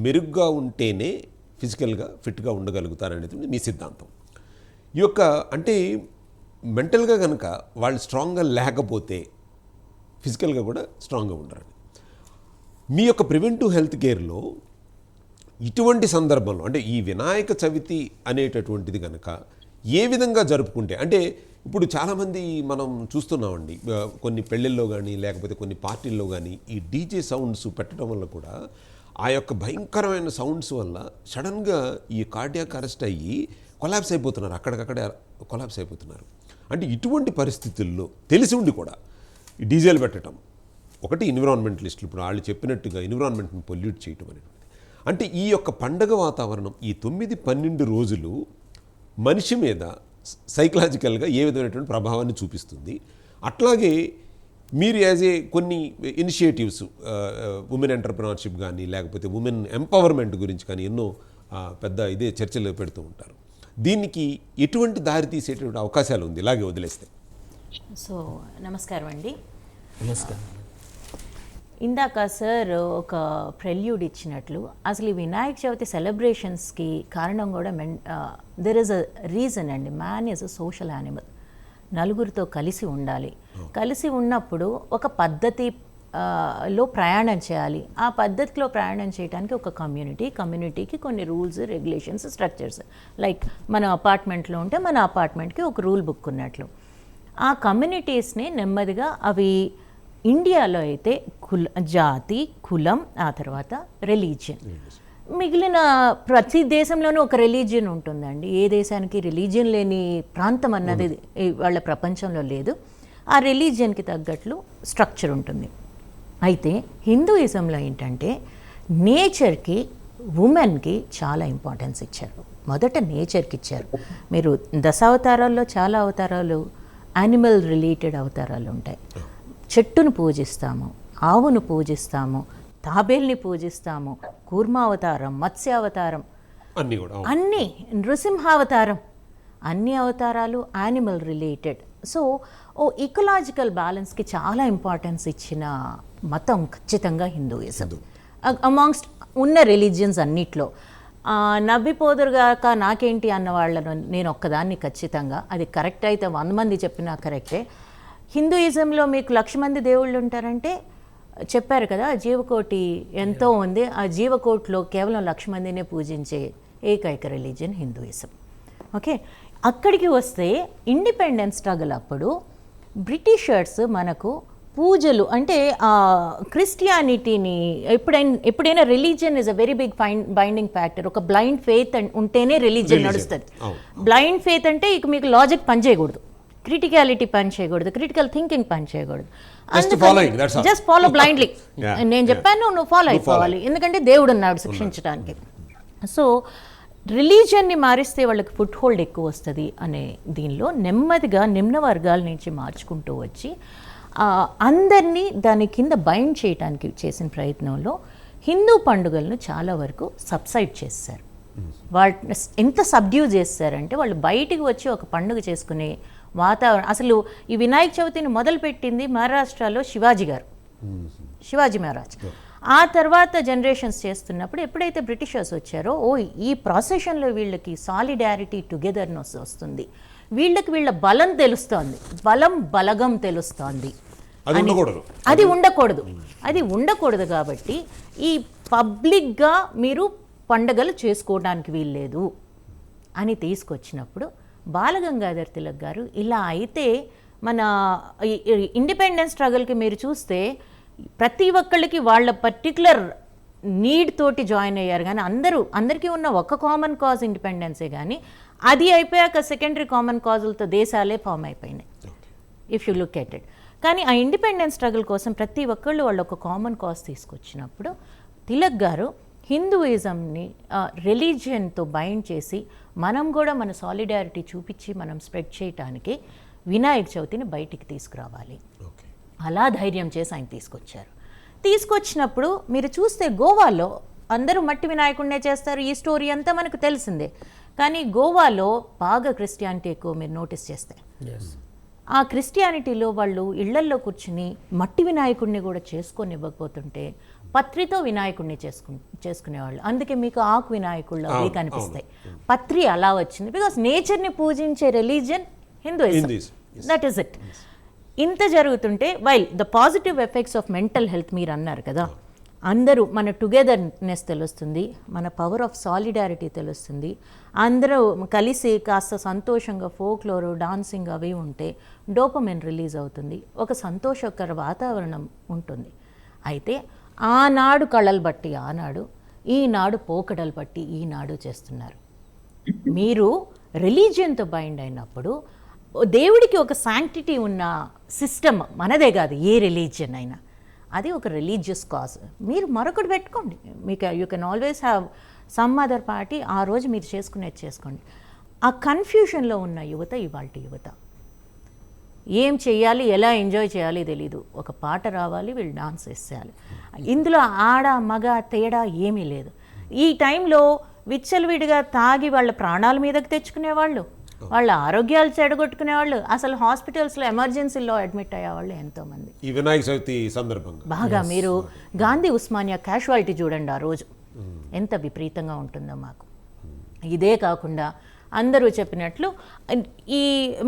[SPEAKER 1] మెరుగ్గా ఉంటేనే ఫిజికల్గా ఫిట్గా ఉండగలుగుతారనేది మీ సిద్ధాంతం. ఈ యొక్క అంటే మెంటల్గా కనుక వాళ్ళు స్ట్రాంగ్గా లేకపోతే ఫిజికల్గా కూడా స్ట్రాంగ్గా ఉండరండి. మీ యొక్క ప్రివెంటివ్ హెల్త్ కేర్లో ఇటువంటి సందర్భంలో అంటే ఈ వినాయక చవితి అనేటటువంటిది కనుక ఏ విధంగా జరుపుకుంటే, అంటే ఇప్పుడు చాలామంది మనం చూస్తున్నామండి కొన్ని పెళ్ళిళ్ళలో కానీ లేకపోతే కొన్ని పార్టీల్లో కానీ ఈ డీజే సౌండ్స్ పెట్టడం వల్ల కూడా ఆ యొక్క భయంకరమైన సౌండ్స్ వల్ల సడన్గా ఈ కార్డియాక్ అరెస్ట్ అయ్యి కొలాప్స్ అయిపోతున్నారు, అక్కడికక్కడే కొలాప్స్ అయిపోతున్నారు. అంటే ఇటువంటి పరిస్థితుల్లో తెలిసి ఉండి కూడా ఈ డీజేలు పెట్టడం ఒకటి ఎన్విరాన్మెంటలిస్టులు ఇప్పుడు వాళ్ళు చెప్పినట్టుగా ఎన్విరాన్మెంట్ని పొల్యూట్ చేయటం అనేటువంటిది. అంటే ఈ యొక్క పండగ వాతావరణం ఈ 9-12 రోజులు మనిషి మీద సైకలాజికల్గా ఏ విధమైనటువంటి ప్రభావాన్ని చూపిస్తుంది. అట్లాగే మీరు యాజ్ ఏ కొన్ని ఇనిషియేటివ్స్ ఉమెన్ ఎంటర్ప్రినర్షిప్ కానీ లేకపోతే ఉమెన్ ఎంపవర్మెంట్ గురించి కానీ ఎన్నో పెద్ద ఇదే చర్చలు పెడుతూ ఉంటారు. దీనికి ఎటువంటి దారి తీసేటువంటి అవకాశాలు ఉంది ఇలాగే వదిలేస్తే?
[SPEAKER 5] సో నమస్కారం అండి.
[SPEAKER 3] నమస్కారం.
[SPEAKER 5] ఇందాక సార్ ఒక ప్రెల్యూడ్ ఇచ్చినట్లు అసలు ఈ వినాయక చవితి సెలబ్రేషన్స్కి కారణం కూడా దెర్ ఇస్ అ రీజన్ అండి. Man is a social animal. నలుగురితో కలిసి ఉండాలి. కలిసి ఉన్నప్పుడు ఒక పద్ధతి లో ప్రయాణం చేయాలి. ఆ పద్ధతిలో ప్రయాణం చేయడానికి ఒక కమ్యూనిటీకి కొన్ని రూల్స్, రెగ్యులేషన్స్, స్ట్రక్చర్స్, లైక్ మన అపార్ట్మెంట్లో ఉంటే మన అపార్ట్మెంట్కి ఒక రూల్ బుక్ ఉన్నట్లు ఆ కమ్యూనిటీస్ని నెమ్మదిగా అవి ఇండియాలో అయితే జాతి, కులం, ఆ తర్వాత రిలీజియన్, మిగిలిన ప్రతి దేశంలోనూ ఒక రిలీజియన్ ఉంటుందండి. ఏ దేశానికి రిలీజియన్ లేని ప్రాంతం అన్నది వాళ్ళ ప్రపంచంలో లేదు. ఆ రిలీజియన్కి తగ్గట్లు స్ట్రక్చర్ ఉంటుంది. అయితే హిందూయిజంలో ఏంటంటే నేచర్కి, ఉమెన్కి చాలా ఇంపార్టెన్స్ ఇచ్చారు. మొదట నేచర్కి ఇచ్చారు. మీరు దశావతారాల్లో చాలా అవతారాలు యానిమల్ రిలేటెడ్ అవతారాలు ఉంటాయి. చెట్టును పూజిస్తాము, ఆవును పూజిస్తాము, తాబేల్ని పూజిస్తాము, కూర్మావతారం, మత్స్యావతారం, అన్నీ నృసింహావతారం, అన్ని అవతారాలు యానిమల్ రిలేటెడ్. సో ఇకలాజికల్ బ్యాలెన్స్కి చాలా ఇంపార్టెన్స్ ఇచ్చిన మతం ఖచ్చితంగా హిందూయిజం అమాంగ్స్ట్ ఉన్న రిలీజియన్స్ అన్నిట్లో. నవ్విపోదురుగాక నాకేంటి అన్న వాళ్ళను నేను ఒక్కదాన్ని ఖచ్చితంగా, అది కరెక్ట్ అయితే 100 మంది చెప్పినా కరెక్టే. హిందూయిజంలో మీకు 1,00,000 మంది దేవుళ్ళు ఉంటారంటే చెప్పారు కదా, జీవకోటి ఎంతో ఉంది. ఆ జీవకోటిలో కేవలం 1,00,000 మందినే పూజించే ఏకైక రిలీజియన్ హిందూయిజం. ఓకే, అక్కడికి వస్తే ఇండిపెండెన్స్ స్ట్రగుల్ అప్పుడు బ్రిటిషర్స్ మనకు పూజలు అంటే క్రిస్టియానిటీని ఎప్పుడైనా religion is a very big binding factor. ఒక బ్లైండ్ ఫెయిత్ ఉంటేనే రిలీజియన్ నడుస్తుంది. బ్లైండ్ ఫెయిత్ అంటే ఇక మీకు లాజిక్ పనిచేయకూడదు, క్రిటికాలిటీ పని చేయకూడదు, క్రిటికల్ థింకింగ్ పని చేయకూడదు. Just follow blindly. నేను చెప్పాను, నువ్వు ఫాలో అయిపోవాలి, ఎందుకంటే దేవుడు ఉన్నాడు శిక్షించడానికి. సో రిలీజియన్ని మారిస్తే వాళ్ళకి ఫుట్ హోల్డ్ ఎక్కువ వస్తుంది అనే దీనిలో నెమ్మదిగా నిమ్న వర్గాల నుంచి మార్చుకుంటూ వచ్చి అందరినీ దాని కింద బైండ్ చేయడానికి చేసిన ప్రయత్నంలో హిందూ పండుగలను చాలా వరకు సబ్సైడ్ చేశారు. వాళ్ళు ఎంత సబ్డ్యూ చేస్తారంటే వాళ్ళు బయటికి వచ్చి ఒక పండుగ చేసుకునే వాతావరణం. అసలు ఈ వినాయక చవితిని మొదలుపెట్టింది మహారాష్ట్రలో శివాజీ గారు, శివాజీ మహారాజ్. ఆ తర్వాత జనరేషన్స్ చేస్తున్నప్పుడు ఎప్పుడైతే బ్రిటిషర్స్ వచ్చారో, ఈ ప్రాసెషన్లో వీళ్ళకి సాలిడారిటీ, టుగెదర్నెస్ వస్తుంది, వీళ్ళ బలం తెలుస్తోంది, బలగం తెలుస్తోంది. అది ఉండకూడదు కాబట్టి ఈ పబ్లిక్గా మీరు పండగలు చేసుకోవడానికి వీల్లేదు అని తీసుకొచ్చినప్పుడు బాలగంగాధర్ తిలక్ గారు ఇలా అయితే మన ఇండిపెండెన్స్ స్ట్రగల్కి మీరు చూస్తే ప్రతి ఒక్కళ్ళకి వాళ్ళ పర్టికులర్ నీడ్ తోటి జాయిన్ అయ్యారు, కానీ అందరికీ ఉన్న ఒక కామన్ కాజ్ ఇండిపెండెన్సే. కానీ అది అయిపోయాక సెకండరీ కామన్ కాజులతో దేశాలే ఫామ్ అయిపోయినాయి if you look at it. కానీ ఆ ఇండిపెండెన్స్ స్ట్రగుల్ కోసం ప్రతి ఒక్కళ్ళు వాళ్ళు ఒక కామన్ కాజ్ తీసుకొచ్చినప్పుడు తిలక్ గారు హిందూయిజంని రిలీజియన్తో బైండ్ చేసి మనం కూడా మన సాలిడారిటీ చూపించి మనం స్ప్రెడ్ చేయటానికి వినాయక చవితిని బయటికి తీసుకురావాలి, అలా ధైర్యం చేసి ఆయన తీసుకొచ్చినప్పుడు మీరు చూస్తే గోవాలో అందరూ మట్టి వినాయకుడినే చేస్తారు, ఈ స్టోరీ అంతా మనకు తెలిసిందే. కానీ గోవాలో బాగా క్రిస్టియానిటీ ఎక్కువ మీరు నోటీస్ చేస్తే. ఆ క్రిస్టియానిటీలో వాళ్ళు ఇళ్లల్లో కూర్చుని మట్టి వినాయకుడిని కూడా చేసుకొని ఇవ్వకపోతుంటే పత్రితో వినాయకుడిని చేసుకునేవాళ్ళు. అందుకే మీకు ఆకు వినాయకుళ్ళు అవి కనిపిస్తాయి. పత్రి అలా వచ్చింది బికాస్ నేచర్ని పూజించే religion Hinduism. That is it. ఇంత జరుగుతుంటే while the positive effects of mental health మీరు అన్నారు కదా, అందరూ మన టుగెదర్నెస్ తెలుస్తుంది, మన పవర్ ఆఫ్ సాలిడారిటీ తెలుస్తుంది, అందరూ కలిసి కాస్త సంతోషంగా ఫోక్లోరు డాన్సింగ్ అవి ఉంటే డోపమైన్ రిలీజ్ అవుతుంది, ఒక సంతోషకర వాతావరణం ఉంటుంది. అయితే ఆనాడు కళలు బట్టి ఆనాడు, ఈనాడు పోకడలు బట్టి ఈనాడు చేస్తున్నారు. మీరు రిలీజియన్తో బైండ్ అయినప్పుడు దేవుడికి ఒక శాంక్టిటీ ఉన్న సిస్టమ్ మనదే కాదు, ఏ రిలీజియన్ అయినా అది ఒక రిలీజియస్ కాజ్. మీరు మరొకటి పెట్టుకోండి, మీకు you can always have some other party, ఆ రోజు మీరు చేసుకునేది చేసుకోండి. ఆ కన్ఫ్యూషన్లో ఉన్న ఇవాల్టి యువత ఏం చేయాలి, ఎలా ఎంజాయ్ చేయాలి తెలీదు. ఒక పాట రావాలి, వీళ్ళు డాన్స్ వేసేయాలి. ఇందులో ఆడ మగ తేడా ఏమీ లేదు. ఈ టైంలో విచ్చలవిడిగా తాగి వాళ్ళ ప్రాణాల మీదకి తెచ్చుకునేవాళ్ళు, వాళ్ళ ఆరోగ్యాలు చెడగొట్టుకునేవాళ్ళు, అసలు హాస్పిటల్స్లో ఎమర్జెన్సీలో అడ్మిట్ అయ్యేవాళ్ళు ఎంతోమంది.
[SPEAKER 1] ఈ వినాయక చవితి సందర్భంగా బాగా
[SPEAKER 5] మీరు గాంధీ ఉస్మానియా క్యాషువాలిటీ చూడండి ఆ రోజు ఎంత విపరీతంగా ఉంటుందో మాకు. ఇదే కాకుండా అందరూ చెప్పినట్లు ఈ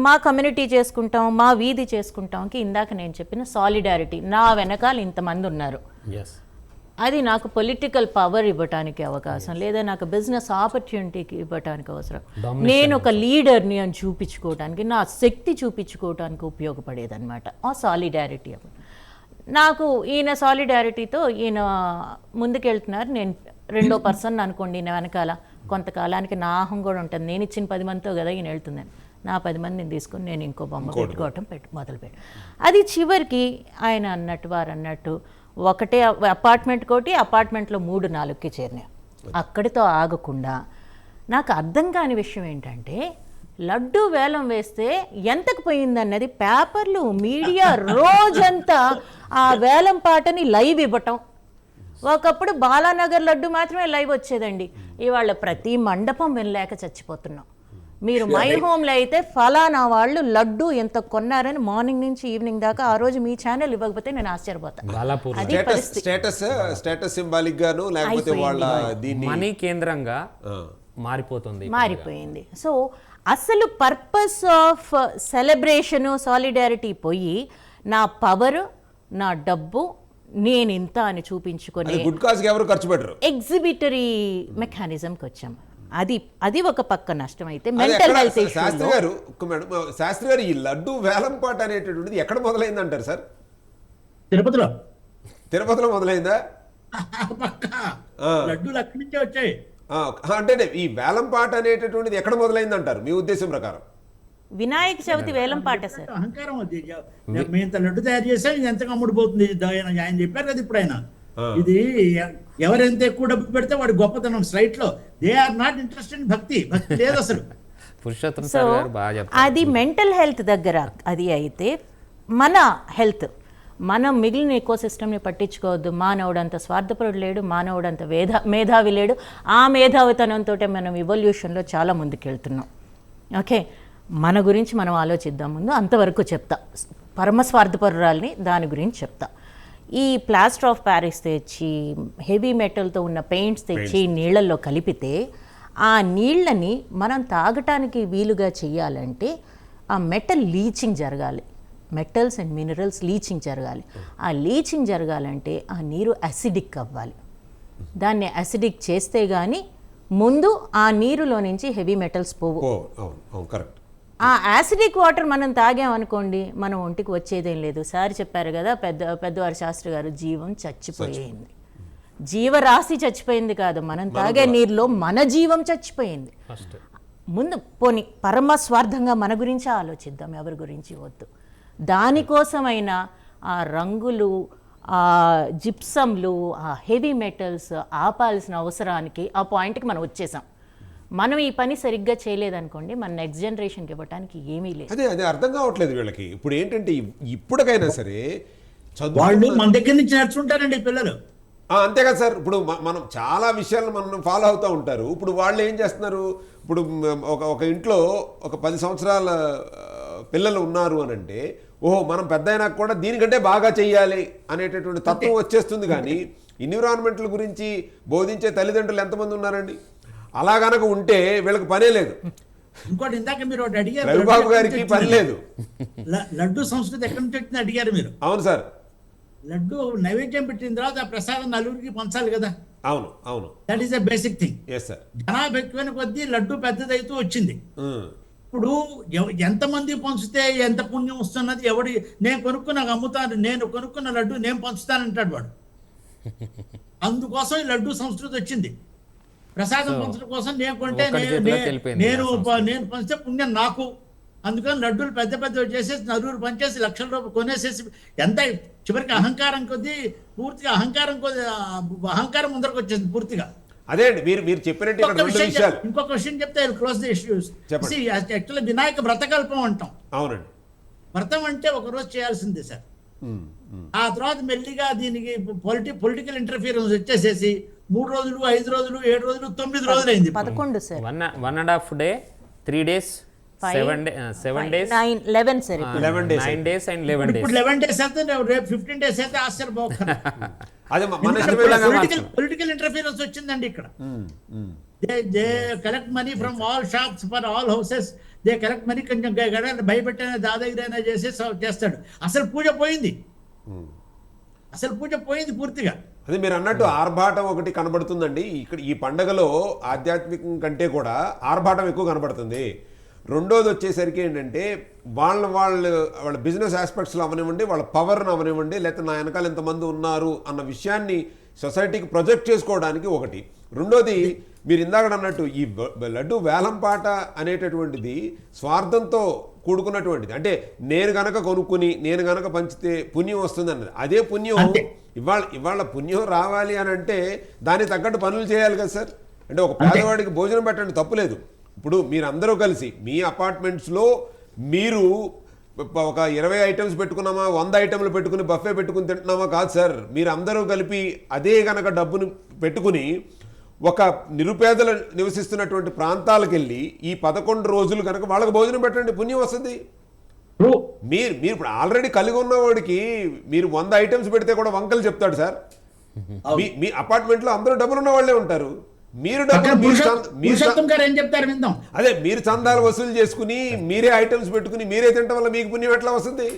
[SPEAKER 5] మా కమ్యూనిటీ చేసుకుంటాం, మా వీధి చేసుకుంటాంకి ఇందాక నేను చెప్పిన సాలిడారిటీ, నా వెనకాల ఇంతమంది ఉన్నారు, అది నాకు పొలిటికల్ పవర్ ఇవ్వటానికి అవకాశం, లేదా నాకు బిజినెస్ ఆపర్చునిటీకి ఇవ్వటానికి అవసరం, నేను ఒక లీడర్ని అని చూపించుకోవడానికి, నా శక్తి చూపించుకోవటానికి ఉపయోగపడేదన్నమాట ఆ సాలిడారిటీ. నాకు ఈయన సాలిడారిటీతో ఈయన ముందుకెళ్తున్నారు, నేను రెండో పర్సన్ అనుకోండి ఈయన వెనకాల, కొంతకాలానికి నా ఆహం కూడా ఉంటుంది, నేను ఇచ్చిన 10 మందితో కదా ఈయన వెళ్తుందని, నా 10 మందిని తీసుకొని నేను ఇంకో బొమ్మ పెట్టుకోవటం మొదలుపెట్టాను. అది చివరికి ఆయన అన్నట్టు వారు అన్నట్టు ఒకటే అపార్ట్మెంట్లో 3-4కి చేరినాయి. అక్కడితో ఆగకుండా నాకు అర్థం కాని విషయం ఏంటంటే, లడ్డు వేలం వేస్తే ఎంతకు పోయిందన్నది పేపర్లు మీడియా రోజంతా ఆ వేలం పాటని లైవ్ ఇవ్వటం. ఒకప్పుడు బాలానగర్ లడ్డు మాత్రమే లైవ్ వచ్చేదండి, ఇవాళ ప్రతి మండపం వినలేక చచ్చిపోతున్నాం. మీరు మై హోమ్లో అయితే ఫలానా వాళ్ళు లడ్డు ఎంత కొన్నారని మార్నింగ్ నుంచి ఈవినింగ్ దాకా ఆ రోజు మీ ఛానల్ ఇవ్వకపోతే నేను ఆశ్చర్యపోతాను.
[SPEAKER 1] స్టేటస్ సింబాలిక్ గాను లేకపోతే వాళ్ళ దీన్ని
[SPEAKER 3] మనీ కేంద్రంగా
[SPEAKER 5] మారిపోయింది. సో అసలు పర్పస్ ఆఫ్ సెలబ్రేషను సాలిడారిటీ పోయి నా పవర్, నా డబ్బు, నేను ఇంత అని చూపించుకొని
[SPEAKER 1] గుడ్ కాజ్ కి ఎవరు ఖర్చు పెట్టరు,
[SPEAKER 5] ఎగ్జిబిటరీ మెకానిజంకి వచ్చాం. అది ఒక పక్క నష్టం. అయితే మెంటల్ హెల్త్
[SPEAKER 1] శాస్త్రి గారు ఈ లడ్డు వేలం పాట అనేటటువంటిది ఎక్కడ మొదలైంది అంటారు సార్? తిరుపతిలో మొదలైందా?
[SPEAKER 2] లడ్డూలు అక్కడి నుంచే వచ్చాయి.
[SPEAKER 1] అంటే ఈ వేలం పాట అనేటటువంటిది ఎక్కడ మొదలైంది అంటారు మీ ఉద్దేశం ప్రకారం?
[SPEAKER 5] వినాయక చవితి వేలం పాట సార్.
[SPEAKER 2] అహంకారం అది, మేము ఇంత లడ్డు తయారు చేసాం, ఇది ఎంతగా అమ్ముడుపోతుంది ఆయన చెప్పారు కదా ఇప్పుడు. ఆయన ఇది ఎవరెంత ఎక్కువ డబ్బు పెడితే వాడి గొప్పతనం స్ట్రైట్ లో. They are not interested in bhakti లేదు అసలు.
[SPEAKER 5] అది మెంటల్ హెల్త్ దగ్గర అది. అయితే మన హెల్త్, మనం మిగిలిన ఎకో సిస్టమ్ని పట్టించుకోవద్దు. మానవుడు అంత స్వార్థపరుడు లేడు, మానవుడు అంత మేధావి లేడు. ఆ మేధావితనంతో మనం ఇవల్యూషన్లో చాలా ముందుకెళ్తున్నాం. ఓకే, మన గురించి మనం ఆలోచిద్దాం. ముందు అంతవరకు చెప్తా, పరమస్వార్థపరురాల్ని దాని గురించి చెప్తా. ఈ ప్లాస్టర్ ఆఫ్ ప్యారిస్ తెచ్చి హెవీ మెటల్తో ఉన్న పెయింట్స్ తెచ్చి నీళ్ళల్లో కలిపితే ఆ నీళ్ళని మనం తాగటానికి వీలుగా చేయాలంటే ఆ మెటల్ లీచింగ్ జరగాలి. మెటల్స్ అండ్ మినరల్స్ లీచింగ్ జరగాలి. ఆ లీచింగ్ జరగాలంటే ఆ నీరు అసిడిక్ అవ్వాలి. దాన్ని అసిడిక్ చేస్తే కానీ ముందు ఆ నీరులో నుంచి హెవీ మెటల్స్ పోవు.
[SPEAKER 1] కరెక్ట్.
[SPEAKER 5] ఆ యాసిడిక్ వాటర్ మనం తాగామనుకోండి, మనం ఒంటికి వచ్చేదేం లేదు. సార్ చెప్పారు కదా, పెద్దవారి శాస్త్రి గారు, జీవం చచ్చిపోయింది. జీవరాశి చచ్చిపోయింది కాదు, మనం తాగే నీరులో మన జీవం చచ్చిపోయింది. ముందు పోని పరమ స్వార్థంగా మన గురించి ఆలోచిద్దాం, ఎవరి గురించి వద్దు. దానికోసమైనా ఆ రంగులు, ఆ జిప్సంలు, ఆ హెవీ మెటల్స్ ఆపాల్సిన అవసరానికి ఆ పాయింట్కి మనం వచ్చేసాం. మనం ఈ పని సరిగ్గా చేయలేదనుకోండి, మన నెక్స్ట్ జనరేషన్కి ఇవ్వడానికి ఏమీ లేదు.
[SPEAKER 1] అదే అర్థం కావట్లేదు వీళ్ళకి. ఇప్పుడు ఏంటంటే ఇప్పటికైనా సరే
[SPEAKER 2] వాళ్ళు మన దగ్గర నుంచి నేర్చుకుంటారండి పిల్లలు.
[SPEAKER 1] అంతే కదా సార్. ఇప్పుడు మనం చాలా విషయాలు మనం ఫాలో అవుతూ ఉంటారు. ఇప్పుడు వాళ్ళు ఏం చేస్తున్నారు, ఇప్పుడు ఒక ఇంట్లో ఒక 10 సంవత్సరాల పిల్లలు ఉన్నారు అని అంటే, ఓహో మనం పెద్ద అయినా కూడా దీనికంటే బాగా చెయ్యాలి అనేటటువంటి తత్వం వచ్చేస్తుంది. కానీ ఎన్విరాన్మెంట్ల గురించి బోధించే తల్లిదండ్రులు ఎంతమంది ఉన్నారండి? అలా గనక ఉంటే వీళ్ళకి పనే లేదు.
[SPEAKER 2] ఇంకోటి ఇందాక మీరు ఒకటి అడిగారు,
[SPEAKER 1] రవిబాబు గారికి పని లేదు.
[SPEAKER 2] లడ్డు సంస్కృతి ఎక్కడి నుంచి వచ్చింది అడిగారు మీరు.
[SPEAKER 1] అవును సార్.
[SPEAKER 2] లడ్డు నైవేద్యం పెట్టిన తర్వాత ఆ ప్రసాదం నలుగురికి పంచాలి కదా.
[SPEAKER 1] అవును అవును,
[SPEAKER 2] that is the basic thing.
[SPEAKER 1] Yes sir.
[SPEAKER 2] జనాభా ఎక్కువైన కొద్దీ లడ్డు పెద్దదైతూ వచ్చింది. ఇప్పుడు ఎంతమంది పంచితే ఎంత పుణ్యం వస్తున్నది, ఎవడి నేను కొనుక్కుని నాకు అమ్ముతాను, నేను కొనుక్కున్న లడ్డు నేను పంచుతానంటాడు వాడు. అందుకోసం ఈ లడ్డు సంస్కృతి వచ్చింది. ప్రసాదం పంచడం కోసం నేను కొంటే నేను పంచితే పుణ్యం నాకు. అందుకని లడ్డూలు పెద్ద పెద్దవి చేసేసి నలుగురు పనిచేసి లక్షల రూపాయలు కొనేసేసి ఎంత చివరికి అహంకారం కొద్దీ పూర్తిగా అహంకారం ముందరకు వచ్చేది పూర్తిగా.
[SPEAKER 1] అదే అండి మీరు చెప్పినట్టు
[SPEAKER 2] ఇంకొక విషయం చెప్తే close the issues. Actually Vinayaka వ్రతకల్పం అంటాం.
[SPEAKER 1] అవునండి.
[SPEAKER 2] వ్రతం అంటే ఒక రోజు చేయాల్సిందే సార్. ఆ తర్వాత మెల్లిగా దీనికి పొలిటికల్ ఇంటర్ఫియరెన్స్ వచ్చేసేసి 3 రోజులు, 5 రోజులు, 7 రోజులు, 9 రోజులు అయింది.
[SPEAKER 5] 11 sir.
[SPEAKER 3] 1.5 day, 3 days, 7 days,
[SPEAKER 5] 11 sir.
[SPEAKER 3] 9 days and 11 days.
[SPEAKER 2] ఇప్పుడు 11 days అయితే రేపు 15 days అయితే ఆశ్చర్యపోకండి.
[SPEAKER 1] అదే
[SPEAKER 2] పొలిటికల్ ఇంటర్ఫియరెన్స్ వచ్చిందండి ఇక్కడ. They collect money from all shops for all houses. They collect money, కొంచెం భయపెట్టిన దాదాగిరైనా చేస్తాడు. అసలు పూజ పోయింది, పూర్తిగా.
[SPEAKER 1] అదే మీరు అన్నట్టు ఆర్భాటం ఒకటి కనబడుతుందండి ఇక్కడ. ఈ పండగలో ఆధ్యాత్మికం కంటే కూడా ఆర్భాటం ఎక్కువ కనబడుతుంది. రెండోది వచ్చేసరికి ఏంటంటే వాళ్ళ బిజినెస్ ఆస్పెక్ట్స్లో అవనివ్వండి, వాళ్ళ పవర్ని అవనివ్వండి, లేకపోతే నా వెనకాల ఎంతమంది ఉన్నారు అన్న విషయాన్ని సొసైటీకి ప్రొజెక్ట్ చేసుకోవడానికి ఒకటి. రెండోది మీరు ఇందాక అన్నట్టు ఈ లడ్డు వేలంపాట అనేటటువంటిది స్వార్థంతో కూడుకున్నటువంటిది. అంటే నేను గనక కొనుక్కుని నేను గనక పంచితే పుణ్యం వస్తుంది అన్నది. అదే పుణ్యం ఇవాళ పుణ్యం రావాలి అని అంటే దానికి తగ్గట్టు పనులు చేయాలి కదా సార్. అంటే ఒక పేదవాడికి భోజనం పెట్టండి, తప్పులేదు. ఇప్పుడు మీరు అందరూ కలిసి మీ అపార్ట్మెంట్స్లో మీరు ఒక 20 ఐటమ్స్ పెట్టుకున్నామా, 100 ఐటమ్లు పెట్టుకుని బఫే పెట్టుకుని తింటున్నామా కాదు సార్. మీరు అందరూ కలిపి అదే గనక డబ్బును పెట్టుకుని ఒక నిరుపేదలు నివసిస్తున్నటువంటి ప్రాంతాలకు వెళ్ళి ఈ 11 రోజులు కనుక వాళ్ళకి భోజనం పెట్టండి, పుణ్యం వస్తుంది. మీరు ఇప్పుడు ఆల్రెడీ కలిగి ఉన్నవాడికి మీరు 100 ఐటమ్స్ పెడితే కూడా వంకలు చెప్తాడు సార్. మీ అపార్ట్మెంట్లో అందరూ డబ్బులు ఉన్న వాళ్ళే ఉంటారు. మీరు అదే మీరు చందాలు వసూలు చేసుకుని మీరే ఐటమ్స్ పెట్టుకుని మీరే తినడం వల్ల మీకు పుణ్యం ఎట్లా వస్తుంది?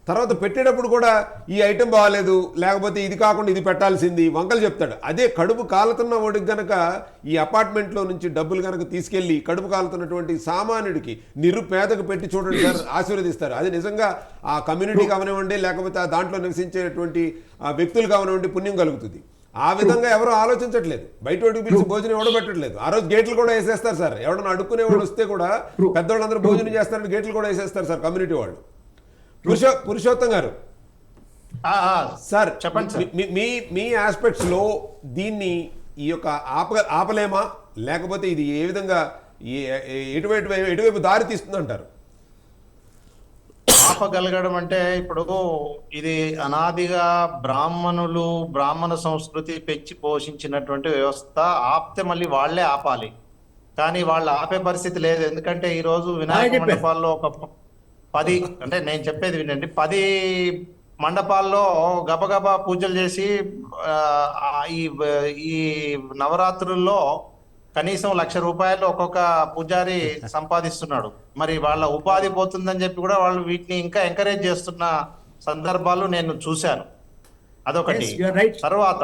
[SPEAKER 1] తర్వాత పెట్టేటప్పుడు కూడా ఈ ఐటెం బాగాలేదు, లేకపోతే ఇది కాకుండా ఇది పెట్టాల్సింది వంకలు చెప్తాడు. అదే కడుపు కాలుతున్న వాడికి గనక ఈ అపార్ట్మెంట్లో నుంచి డబ్బులు కనుక తీసుకెళ్లి కడుపు కాలుతున్నటువంటి సామాన్యుడికి, నిరుపేదకు పెట్టి చూడండి సార్, ఆశీర్వదిస్తారు. అది నిజంగా ఆ కమ్యూనిటీకి అవనివ్వండి, లేకపోతే ఆ దాంట్లో నివసించేటువంటి వ్యక్తులకు అవనివ్వండి, పుణ్యం కలుగుతుంది. ఆ విధంగా ఎవరు ఆలోచించట్లేదు. బయట వాడికి పిలిచి భోజనం ఎవడో పెట్టట్లేదు. ఆ రోజు గేట్లు కూడా వేసేస్తారు సార్. ఎవడన్నా అడుక్కునేవాడు వస్తే కూడా పెద్దవాళ్ళందరూ భోజనం చేస్తారని గేట్లు కూడా వేసేస్తారు సార్ కమ్యూనిటీ వాళ్ళు. పురుషోత్తం గారు సార్ చెప్పండి. మీ ఆస్పెక్ట్స్ లో దీన్ని ఈ యొక్క ఆపలేమా, లేకపోతే ఇది ఏ విధంగా ఎటువైపు దారి తీస్తుంది అంటారు?
[SPEAKER 4] ఆపగలగడం అంటే ఇప్పుడు ఇది అనాదిగా బ్రాహ్మణ సంస్కృతి పెంచి పోషించినటువంటి వ్యవస్థ. ఆపితే మళ్ళీ వాళ్ళే ఆపాలి, కానీ వాళ్ళు ఆపే పరిస్థితి లేదు. ఎందుకంటే ఈ రోజు వినాయక మండపాల్లో ఒక 10, అంటే నేను చెప్పేది వినండి, 10 మండపాల్లో గబగబా పూజలు చేసి ఈ నవరాత్రుల్లో కనీసం ₹1,00,000 ఒక్కొక్క పూజారి సంపాదిస్తున్నాడు. మరి వాళ్ళ ఉపాధి పోతుందని చెప్పి కూడా వాళ్ళు వీటిని ఇంకా ఎంకరేజ్ చేస్తున్న సందర్భాలు నేను చూశాను. అదొకటి.
[SPEAKER 2] Yes, you are right.
[SPEAKER 4] తర్వాత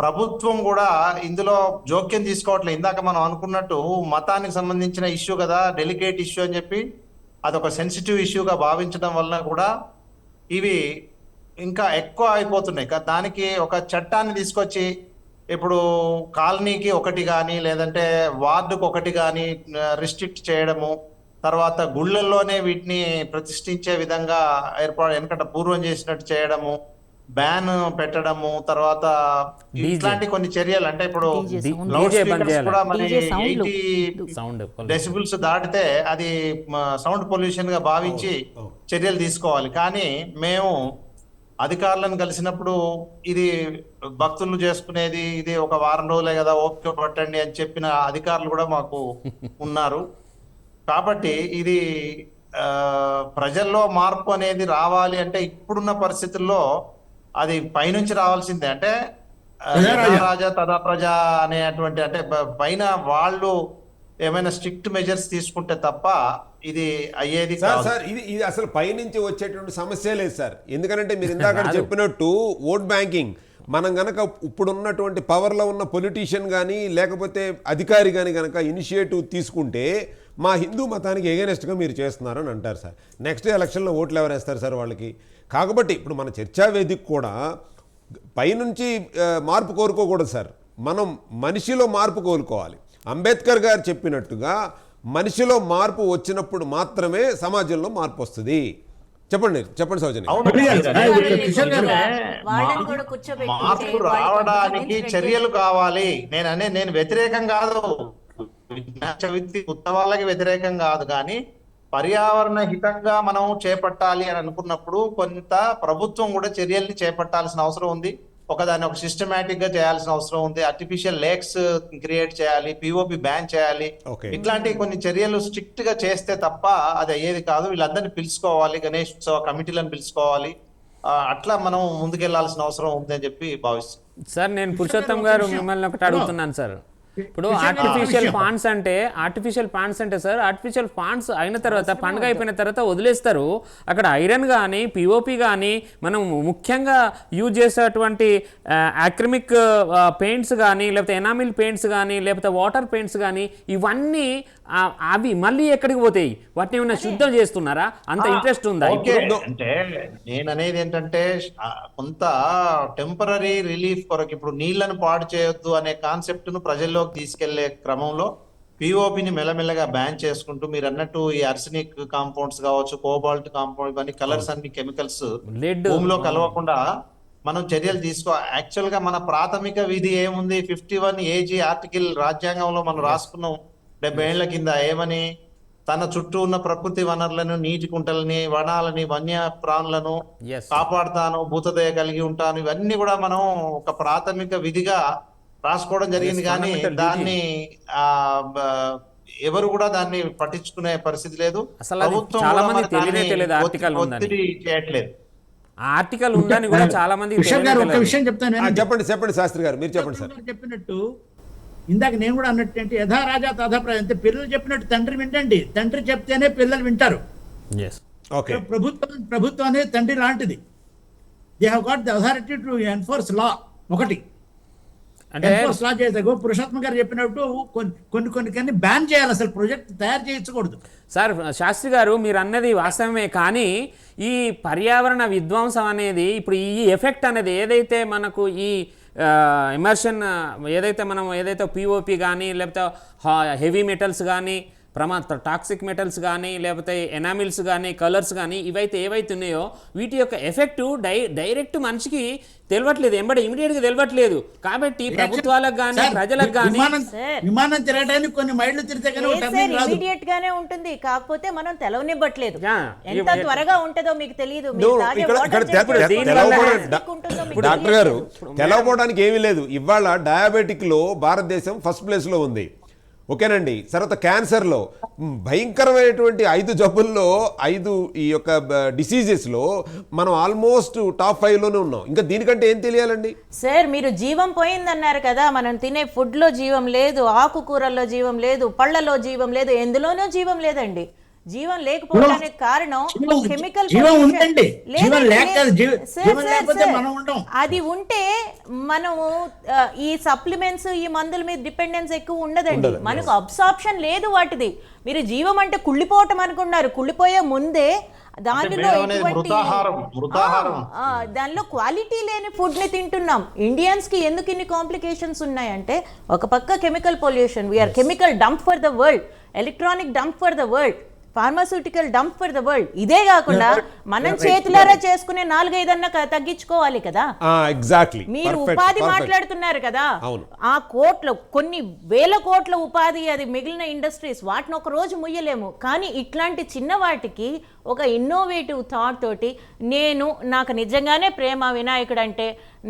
[SPEAKER 4] ప్రభుత్వం కూడా ఇందులో జోక్యం తీసుకోవట్లేదు. ఇందాక మనం అనుకున్నట్టు మతానికి సంబంధించిన ఇష్యూ కదా, డెలికేట్ ఇష్యూ అని చెప్పి అదొక సెన్సిటివ్ ఇష్యూగా భావించడం వలన కూడా ఇవి ఇంకా ఎక్కువ అయిపోతున్నాయి. దానికి ఒక చట్టాన్ని తీసుకొచ్చి ఇప్పుడు కాలనీకి ఒకటి కానీ లేదంటే వార్డుకు ఒకటి కానీ రిస్ట్రిక్ట్ చేయడము, తర్వాత గుళ్ళల్లోనే వీటిని ప్రతిష్ఠించే విధంగా ఎందుకంటే పూర్వం చేసినట్టు చేయడము, బ్యాన్ పెట్టడము, తర్వాత ఇట్లాంటి కొన్ని చర్యలు. అంటే ఇప్పుడు లౌడ్ స్పీకర్స్ కూడా మరి 80 డెసిబుల్స్ దాటితే అది సౌండ్ పొల్యూషన్ గా భావించి చర్యలు తీసుకోవాలి. కానీ మేము అధికారులను కలిసినప్పుడు ఇది భక్తులు చేసుకునేది, ఇది ఒక వారం రోజులే కదా, ఓపిక పట్టండి అని చెప్పిన అధికారులు కూడా మాకు ఉన్నారు. కాబట్టి ఇది ప్రజల్లో మార్పు అనేది రావాలి అంటే ఇప్పుడున్న పరిస్థితుల్లో అది పైనుంచి రావాల్సిందే. అంటే రాజా తదా ప్రజ అనేటువంటి, అంటే పైన వాళ్ళు ఏమైనా స్ట్రిక్ట్ మెజర్స్ తీసుకుంటే తప్ప ఇది అయ్యేది కాదు.
[SPEAKER 1] సార్ ఇది అసలు పైనుంచి వచ్చేటువంటి సమస్య లేదు సార్. ఎందుకంటే మీరు ఇందాక చెప్పినట్టు ఓట్ బ్యాంకింగ్, మనం గనక ఇప్పుడున్నటువంటి పవర్లో ఉన్న పొలిటీషియన్ కానీ లేకపోతే అధికారి కానీ కనుక ఇనిషియేటివ్ తీసుకుంటే మా హిందూ మతానికి ఎగెనెస్ట్గా మీరు చేస్తున్నారని అంటారు సార్. నెక్స్ట్ ఎలక్షన్లో ఓట్లు ఎవరు వేస్తారు సార్ వాళ్ళకి? కాబట్టి ఇప్పుడు మన చర్చా వేదిక కూడా పైనుంచి మార్పు కోరుకోకూడదు సార్, మనం మనిషిలో మార్పు కోరుకోవాలి. అంబేద్కర్ గారు చెప్పినట్టుగా మనిషిలో మార్పు వచ్చినప్పుడు మాత్రమే సమాజంలో మార్పు వస్తుంది. చెప్పండి సౌజన్య.
[SPEAKER 4] మార్పు రావడానికి చర్యలు కావాలి. నేను వ్యతిరేకం కాదు, చవితి ఉత్సవాలకి వ్యతిరేకం కాదు, కానీ పర్యావరణ హితంగా మనం చేపట్టాలి అని అనుకున్నప్పుడు కొంత ప్రభుత్వం కూడా చర్యల్ని చేపట్టాల్సిన అవసరం ఉంది. దాన్ని ఒక సిస్టమేటిక్ గా చేయాల్సిన అవసరం ఉంది. ఆర్టిఫిషియల్ లేక్స్ క్రియేట్ చేయాలి, పిఓపి బ్యాన్ చేయాలి. ఇట్లాంటి కొన్ని చర్యలు స్ట్రిక్ట్ గా చేస్తే తప్ప అది అయ్యేది కాదు. వీళ్ళందరినీ పిలుచుకోవాలి, గణేష్ ఉత్సవ కమిటీలను పిలుచుకోవాలి. అట్లా మనం ముందుకెళ్లాల్సిన అవసరం ఉంది అని చెప్పి భావిస్తున్నాం.
[SPEAKER 3] సార్ నేను పురుషోత్తం గారు మిమ్మల్ని ఒకటి అడుగుతున్నాను సార్. ఇప్పుడు ఆర్టిఫిషియల్ పాండ్స్ అంటే సార్, ఆర్టిఫిషియల్ పాండ్స్ అయిన తర్వాత పండుగ అయిపోయిన తర్వాత వదిలేస్తారు. అక్కడ ఐరన్ కానీ పిఓపి కానీ మనం ముఖ్యంగా యూజ్ చేసేటువంటి అక్రిమిక్ పెయింట్స్ కానీ లేకపోతే ఎనామిల్ పెయింట్స్ కానీ లేకపోతే వాటర్ పెయింట్స్ కానీ ఇవన్నీ అవి మళ్ళీ ఎక్కడికి పోతాయి? వాటిని ఏమైనా శుద్ధం చేస్తున్నారా? అంత ఇంట్రెస్ట్ ఉందా?
[SPEAKER 4] అంటే నేను అనేది ఏంటంటే కొంత టెంపరరీ రిలీఫ్ కొరకు ఇప్పుడు నీళ్లను పాడు చేయొద్దు అనే కాన్సెప్ట్ ను ప్రజల్లో తీసుకెళ్లే క్రమంలో పిఓపిని మెల్లమెల్లగా బ్యాన్ చేసుకుంటూ మీరు అన్నట్టు ఈ అర్సెనిక్ కాంపౌండ్స్ కావచ్చు, కోబాల్ట్ కాంపౌండ్, ఇవన్నీ కలర్స్ అన్ని కెమికల్స్ భూమిలో కలవకుండా మనం చర్యలు యాక్చువల్ గా మన ప్రాథమిక విధి ఏముంది? 51 AG ఆర్టికల్ రాజ్యాంగంలో మనం రాసుకున్నాం 70 ఏళ్ల కింద. ఏమని? తన చుట్టూ ఉన్న ప్రకృతి వనరులను, నీటి కుంటలని, వనాలని, వన్య ప్రాణులను కాపాడుతాను, భూతదయ కలిగి ఉంటాను. ఇవన్నీ కూడా మనం ఒక ప్రాథమిక విధిగా రాసుకోవడం జరిగింది. కానీ దాన్ని ఎవరు కూడా దాన్ని పట్టించుకునే పరిస్థితి లేదు. ప్రభుత్వం ఒత్తిడి చేయట్లేదు.
[SPEAKER 3] ఆర్టికల్ ఉందని కూడా చాలా మంది.
[SPEAKER 2] ఒక విషయం చెప్తాను,
[SPEAKER 1] చెప్పండి శాస్త్రి గారు, మీరు చెప్పండి సార్.
[SPEAKER 2] చెప్పినట్టు ఇందాక నేను కూడా అన్నట్టు యథా రాజా తథా ప్రజ. అంటే పిల్లలు చెప్పినట్టు తండ్రి వింటండి, తండ్రి చెప్తేనే పిల్లలు వింటారు. ప్రభుత్వం అనేది తండ్రి లాంటిది. They have got the authority to enforce law. ఒకటి ఎన్ఫోర్స్ లా చేసే పురుషోత్తం గారు చెప్పినట్టు కొన్ని బ్యాన్ చేయాలి, అసలు ప్రాజెక్ట్ తయారు చేయించకూడదు.
[SPEAKER 3] సార్ శాస్త్రి గారు మీరు అన్నది వాస్తవమే, కానీ ఈ పర్యావరణ విధ్వంసం అనేది ఇప్పుడు ఈ ఎఫెక్ట్ అనేది ఏదైతే మనకు ఈ ఎమర్షన్ ఏదైతే పిఓపి కానీ లేకపోతే హెవీ మెటల్స్ కానీ టాక్సిక్ మెటల్స్ కానీ లేకపోతే ఎనామిల్స్ కానీ కలర్స్ కానీ ఇవైతే ఏవైతే ఉన్నాయో వీటి యొక్క ఎఫెక్ట్ డైరెక్ట్ మనిషికి తెలియట్లేదు, ఇమీడియట్గా తెలియట్లేదు. కాబట్టి ప్రభుత్వాలకు కానీ ప్రజలకు కానీ
[SPEAKER 2] విమానం తిరగడానికి కొన్ని మైళ్ళు తిరిగితే కానీ ఒక టర్నింగ్ రాదు.
[SPEAKER 5] ఇమీడియట్ గానే ఉంటుంది, కాకపోతే మనం తెలవనివ్వట్లేదు.
[SPEAKER 3] Yeah.
[SPEAKER 5] ఎంత త్వరగా ఉంటుందో మీకు తెలియదు.
[SPEAKER 1] డాక్టర్ గారు తెలవపోవడానికి ఏమీ లేదు. ఇవాళ డయాబెటిక్ లో భారతదేశం ఫస్ట్ ప్లేస్ లో ఉంది, ఓకేనండి. తర్వాత క్యాన్సర్లో భయంకరమైనటువంటి 5 జబ్బుల్లో 5 ఈ యొక్క డిసీజెస్లో మనం ఆల్మోస్ట్ టాప్ 5లోనే ఉన్నాం. ఇంకా దీనికంటే ఏం తెలియాలండి?
[SPEAKER 5] సార్ మీరు జీవం పోయిందన్నారు కదా, మనం తినే ఫుడ్లో జీవం లేదు, ఆకుకూరల్లో జీవం లేదు, పళ్ళలో జీవం లేదు, ఎందులోనూ జీవం లేదండి. జీవం లేకపోవడానికి కారణం కెమికల్ అది ఉంటే మనము ఈ సప్లిమెంట్స్ ఈ మందుల మీద డిపెండెన్స్ ఎక్కువ ఉండదండి, మనకు అబ్సార్ప్షన్ లేదు వాటిది. మీరు జీవం అంటే కుళ్ళిపోవటం అనుకున్నారు, కుళ్ళిపోయే ముందే దానిలో దానిలో క్వాలిటీ లేని ఫుడ్ ని తింటున్నాం. ఇండియన్స్ కి ఎందుకు ఇన్ని కాంప్లికేషన్స్ ఉన్నాయంటే ఒక పక్క chemical pollution, we are chemical dump for the world, electronic dump for the world, pharmaceutical dump for the world. ఇదే కాకుండా మనం చేతులారా చేసుకునే 4-5 తగ్గించుకోవాలి కదా.
[SPEAKER 1] ఎగ్జాక్ట్లీ.
[SPEAKER 5] మీరు ఉపాధి మాట్లాడుతున్నారు కదా, ఆ కోట్ల కొన్ని వేల కోట్ల ఉపాధి అది మిగిలిన ఇండస్ట్రీస్, వాటిని ఒక రోజు ముయ్యలేము. కానీ ఇట్లాంటి చిన్న వాటికి ఒక ఇన్నోవేటివ్ థాట్ తోటి నాకు నిజంగానే ప్రేమ వినాయకుడు అంటే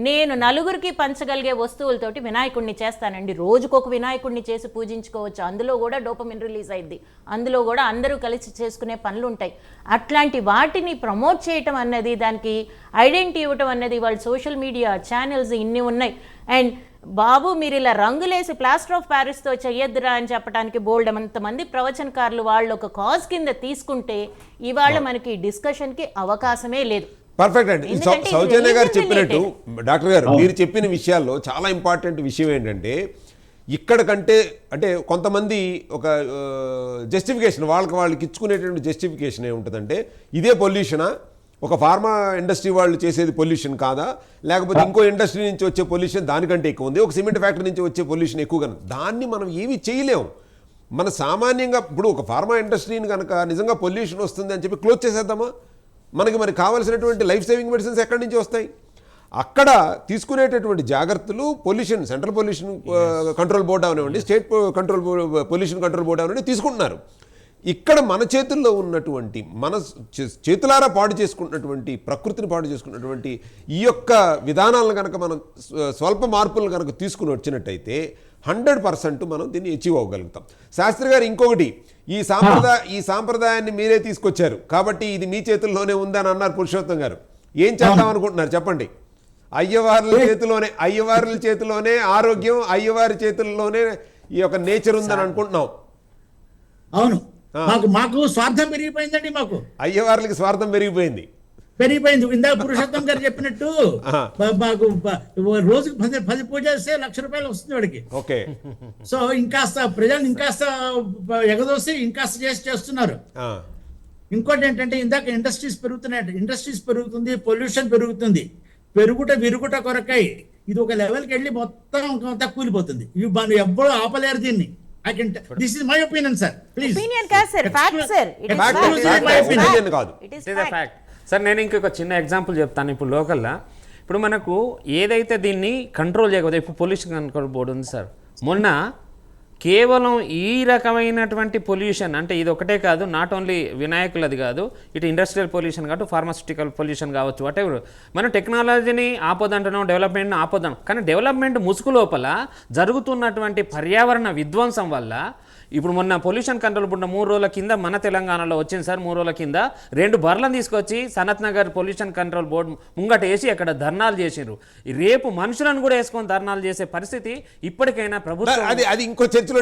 [SPEAKER 5] నేను నలుగురికి పంచగలిగే వస్తువులతోటి వినాయకుడిని చేస్తానండి. రోజుకొక వినాయకుడిని చేసి పూజించుకోవచ్చు. అందులో కూడా డోపమిన్ రిలీజ్ అయింది, అందులో కూడా అందరూ కలిసి చేసుకునే పనులు ఉంటాయి. అట్లాంటి వాటిని ప్రమోట్ చేయటం అన్నది, దానికి ఐడెంటిటీ ఇవ్వటం అన్నది వాళ్ళ సోషల్ మీడియా ఛానల్స్ ఇన్ని ఉన్నాయి. అండ్ బాబు మీరు ఇలా రంగులేసి ప్లాస్టర్ ఆఫ్ ప్యారిస్తో చెయ్యొద్దురా అని చెప్పడానికి బోల్డ్ అంతమంది ప్రవచనకారులు వాళ్ళు ఒక కాజ్ కింద తీసుకుంటే ఇవాళ మనకి డిస్కషన్కి అవకాశమే లేదు.
[SPEAKER 1] పర్ఫెక్ట్ అండి. సౌజన్య గారు చెప్పినట్టు, డాక్టర్ గారు మీరు చెప్పిన విషయాల్లో చాలా ఇంపార్టెంట్ విషయం ఏంటంటే, ఇక్కడ కంటే అంటే కొంతమంది ఒక జస్టిఫికేషన్ వాళ్ళకి ఇచ్చుకునేటువంటి జస్టిఫికేషన్ ఏముంటుందంటే, ఇదే పొల్యూషనా, ఒక ఫార్మా ఇండస్ట్రీ వాళ్ళు చేసేది పొల్యూషన్ కాదా, లేకపోతే ఇంకో ఇండస్ట్రీ నుంచి వచ్చే పొల్యూషన్ దానికంటే ఎక్కువ ఉంది, ఒక సిమెంట్ ఫ్యాక్టరీ నుంచి వచ్చే పొల్యూషన్ ఎక్కువగా. దాన్ని మనం ఏమీ చేయలేము. మన సామాన్యంగా ఇప్పుడు ఒక ఫార్మా ఇండస్ట్రీని కనుక నిజంగా పొల్యూషన్ వస్తుంది అని చెప్పి క్లోజ్ చేసేద్దామా? మరి కావాల్సినటువంటి లైఫ్ సేవింగ్ మెడిసిన్స్ ఎక్కడి నుంచి వస్తాయి? అక్కడ తీసుకునేటటువంటి జాగ్రత్తలు pollution, central pollution control board అవనివ్వండి, స్టేట్ పొల్యూషన్ కంట్రోల్ బోర్డు అవనివ్వండి తీసుకుంటున్నారు. ఇక్కడ మన చేతుల్లో ఉన్నటువంటి, మన చేతులారా పాడు చేసుకున్నటువంటి, ప్రకృతిని పాడు చేసుకున్నటువంటి ఈ యొక్క విధానాలను కనుక మనం స్వల్ప మార్పులను కనుక తీసుకుని వచ్చినట్టయితే 100% మనం దీన్ని అచీవ్ అవ్వగలుగుతాం. శాస్త్రి గారు ఇంకొకటి, ఈ సాంప్రదాయాన్ని మీరే తీసుకొచ్చారు కాబట్టి ఇది మీ చేతుల్లోనే ఉందని అన్నారు పురుషోత్తం గారు. ఏం చేద్దాం అనుకుంటున్నారు చెప్పండి? అయ్యవార్ల చేతిలోనే ఆరోగ్యం, అయ్యవారి చేతుల్లోనే ఈ యొక్క నేచర్ ఉందని అనుకుంటున్నాం.
[SPEAKER 2] అవును, మాకు స్వార్థం పెరిగిపోయిందండి. మాకు
[SPEAKER 1] అయ్యవార్లకి స్వార్థం పెరిగిపోయింది.
[SPEAKER 2] ఇందాక పురుషోత్తం గారు చెప్పినట్టు మాకు రోజుకి 10 పూజ చేస్తే ₹1,00,000 వస్తుంది వాడికి.
[SPEAKER 1] ఓకే.
[SPEAKER 2] సో ఇంకాస్త ప్రజలు ఇంకాస్త ఎగదోసి ఇంకాస్త చేస్తున్నారు. ఇంకోటి ఏంటంటే, ఇందాక ఇండస్ట్రీస్ పెరుగుతుంది, పొల్యూషన్ పెరుగుతుంది. విరుగుట కొరకై ఇది ఒక లెవెల్కి వెళ్ళి మొత్తం అంతా కూలిపోతుంది. ఇవి మనం ఎవ్వరూ ఆపలేరు దీన్ని. This is my opinion, sir. Please.
[SPEAKER 5] Opinion కాదు sir, fact sir. It is
[SPEAKER 3] fact. Sir నేను ఇంకొక చిన్న ఎగ్జాంపుల్ చెప్తాను. ఇప్పుడు లోకల్లా ఇప్పుడు మనకు ఏదైతే దీన్ని కంట్రోల్ చేయకపోతే, ఇప్పుడు పొల్యూషన్ కంట్రోల్ బోర్డు ఉంది సార్, మొన్న కేవలం ఈ రకమైనటువంటి పొల్యూషన్ అంటే ఇది ఒకటే కాదు, నాట్ ఓన్లీ వినాయకులది కాదు, ఇటు ఇండస్ట్రియల్ పొల్యూషన్ కాదు, ఫార్మాస్యూటికల్ పొల్యూషన్ కావచ్చు, వాటెవర్. మనం టెక్నాలజీని ఆపొద్దంటున్నాం, డెవలప్మెంట్ని ఆపొద్దాం, కానీ డెవలప్మెంట్ ముసుగు లోపల జరుగుతున్నటువంటి పర్యావరణ విధ్వంసం వల్ల ఇప్పుడు మొన్న పొల్యూషన్ కంట్రోల్ బోర్డు 3 రోజుల కింద మన తెలంగాణలో వచ్చింది సార్. 3 రోజుల కింద 2 బర్లను తీసుకొచ్చి Sanath Nagar pollution control board ముంగట వేసి అక్కడ ధర్నాలు చేసిర్రు. రేపు మనుషులను కూడా వేసుకొని ధర్నాలు చేసే పరిస్థితి ఇప్పటికైనా ప్రభుత్వం.
[SPEAKER 1] అది ఇంకో చర్చలో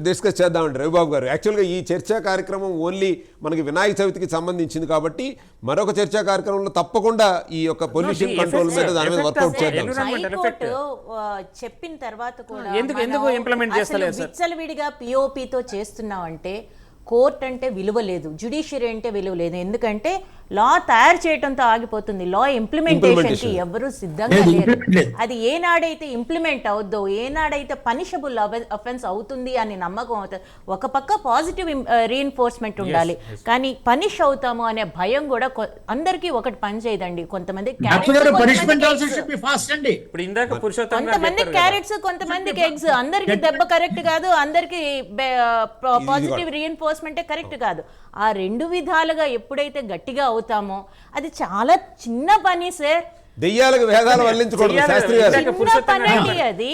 [SPEAKER 1] డిస్కస్ చేద్దామండి రవిబాబు గారు. యాక్చువల్గా ఈ చర్చా కార్యక్రమం ఓన్లీ మనకి వినాయక చవితికి సంబంధించింది కాబట్టి మరొక చర్చా కార్యక్రమంలో తప్పకుండా ఈ యొక్క పొల్యూషన్ కంట్రోల్ మీద దాని మీద వర్కౌట్ చేద్దాం.
[SPEAKER 5] చెప్పిన తర్వాత కూడా
[SPEAKER 3] ఎందుకు ఇంప్లిమెంట్ చేస్తలేదు సార్?
[SPEAKER 5] విచ్చలవిడిగా పిఓపితో చేస్తున్నామంటే కోర్ట్ అంటే విలువ లేదు, జ్యుడిషియరీ అంటే విలువ లేదు. ఎందుకంటే లా తయారు చేయడంతో ఆగిపోతుంది, లా ఇంప్లిమెంటేషన్కి ఎవరు సిద్ధంగా లేరు. అది ఏనాడైతే ఇంప్లిమెంట్ అవుద్దో, ఏనాడైతే పనిషబుల్ అఫెన్స్ అవుతుంది అని నమ్మకం అవుతుంది. ఒక పక్క పాజిటివ్ రీఎన్ఫోర్స్మెంట్ ఉండాలి, కానీ పనిష్ అవుతాము అనే భయం కూడా అందరికీ ఒకటి పని చేయదండి. కొంతమంది కొంతమంది క్యారెట్స్, కొంతమందికి ఎగ్స్, అందరికి దెబ్బ కరెక్ట్ కాదు, అందరికి పాజిటివ్ రీఎన్ఫోర్స్మెంటే కరెక్ట్ కాదు. ఆ రెండు విధాలుగా ఎప్పుడైతే గట్టిగా అవుతామో అది చాలా చిన్న పని సార్.
[SPEAKER 1] దెయ్యాలకు వేదాలు వల్లించకూడదు శాస్త్రి గారు.
[SPEAKER 5] చిన్న పని అది.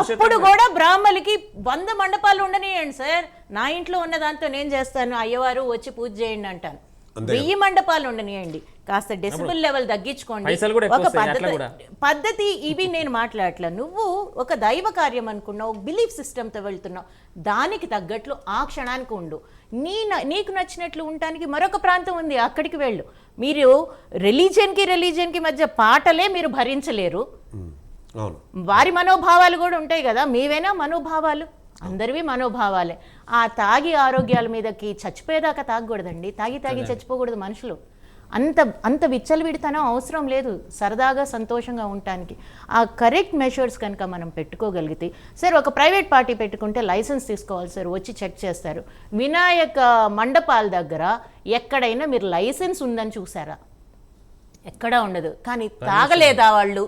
[SPEAKER 5] అప్పుడు కూడా బ్రాహ్మణులకి 100 మండపాలు ఉండనియండి సార్. నా ఇంట్లో ఉన్న దాంతో నేను చేస్తాను, అయ్యవారు వచ్చి పూజ చేయండి అంటాను. 1000 మండపాలు ఉండనియండి, కాస్త డెసిబుల్ లెవెల్ తగ్గించుకోండి. ఒక పద్ధతి ఇవి నేను మాట్లాడట్లా. నువ్వు ఒక దైవ కార్యం అనుకున్నావు, ఒక బిలీఫ్ సిస్టమ్తో వెళ్తున్నావు, దానికి తగ్గట్లు ఆ క్షణానికి ఉండు. నీకు నచ్చినట్లు ఉండటానికి మరొక ప్రాంతం ఉంది, అక్కడికి వెళ్ళు. మీరు రిలీజియన్కి మధ్య పాటలే మీరు భరించలేరు. వారి మనోభావాలు కూడా ఉంటాయి కదా, మీవేనా మనోభావాలు? అందరివి మనోభావాలే. ఆ తాగి ఆరోగ్యాల మీదకి చచ్చిపోయేదాకా తాగకూడదండి. తాగి చచ్చిపోకూడదు మనుషులు. అంత విచ్చలవిడితనం అవసరం లేదు సరదాగా సంతోషంగా ఉండటానికి. ఆ కరెక్ట్ మెషర్స్ కనుక మనం పెట్టుకోగలిగితే, సార్ ఒక ప్రైవేట్ పార్టీ పెట్టుకుంటే లైసెన్స్ తీసుకోవాలి సార్, వచ్చి చెక్ చేస్తారు. వినాయక మండపాల దగ్గర ఎక్కడైనా మీరు లైసెన్స్ ఉందని చూసారా? ఎక్కడా ఉండదు. కానీ తాగలేదా వాళ్ళు?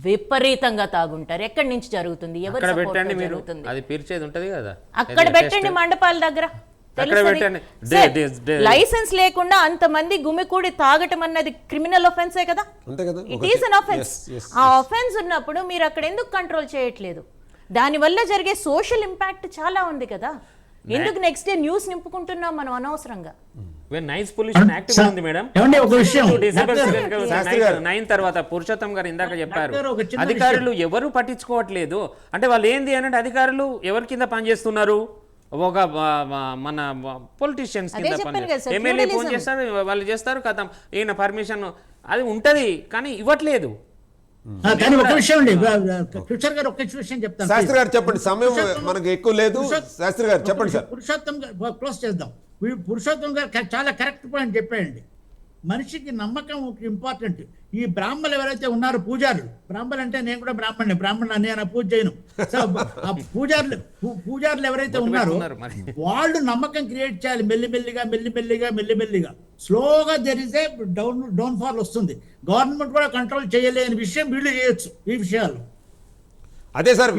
[SPEAKER 5] విపరీతంగా తాగుంటారు. ఎక్కడి నుంచి జరుగుతుంది? ఎవరు జరుగుతుంది?
[SPEAKER 3] అది పీల్చేది ఉంటది కదా,
[SPEAKER 5] అక్కడ పెట్టండి మండపాల దగ్గర. లైసెన్స్ లేకుండా అంతమంది గుమికూడి తాగటం అన్నది క్రిమినల్ ఒఫెన్సే కదా, ఇట్ ఈస్ అన్ ఒఫెన్స్. ఆ ఒఫెన్స్ ఉన్నప్పుడు మీరు అక్కడ ఎందుకు కంట్రోల్ చేయట్లేదు? దానివల్ల జరిగే సోషల్ ఇంపాక్ట్ చాలా ఉంది కదా. ఎందుకు నెక్స్ట్ డే న్యూస్ నింపుకుంటున్నాం మనం అనవసరంగా?
[SPEAKER 3] నైస్ పొల్యూషన్ యాక్టివ్ ఉంది మేడం. డిసెంబర్ 9 తర్వాత పురుషోత్తం గారు ఇందాక చెప్పారు, అధికారులు ఎవరు పట్టించుకోవట్లేదు. అంటే వాళ్ళు ఏంది అంటే అధికారులు ఎవరి కింద పనిచేస్తున్నారు? ఒక మన పొలిటీషియన్స్ కింద పనిచేస్తారు. ఎమ్మెల్యే ఫోన్ చేస్తారు, వాళ్ళు చేస్తారు కదా, ఈయన పర్మిషన్ అది ఉంటది కానీ ఇవ్వట్లేదు.
[SPEAKER 2] ఒక విషయం అండి, కిషోర్ గారు ఒక విషయం చెప్తాను.
[SPEAKER 1] శాస్త్రి గారు చెప్పండి, సమయం మనకు ఎక్కువ లేదు. శాస్త్రి గారు చెప్పండి సార్.
[SPEAKER 2] పురుషోత్తం గారు క్లోజ్ చేద్దాం. పురుషోత్తం గారు చాలా కరెక్ట్ పాయింట్ చెప్పాయండి. మనిషికి నమ్మకం ఇంపార్టెంట్. ఈ బ్రాహ్మణులు ఎవరైతే ఉన్నారో పూజారులు, బ్రాహ్మణులు అంటే నేను కూడా బ్రాహ్మణుని నేను పూజ చేయను. సో ఆ పూజారులు ఎవరైతే ఉన్నారో వాళ్ళు నమ్మకం క్రియేట్ చేయాలి. మెల్లిమెల్లిగా స్లోగా దెర్ ఇస్ ఏ డౌన్ఫాల్ వస్తుంది. గవర్నమెంట్ కూడా కంట్రోల్ చేయలేని విషయం వీళ్ళు చేయొచ్చు. ఈ విషయాలు
[SPEAKER 1] అదే సార్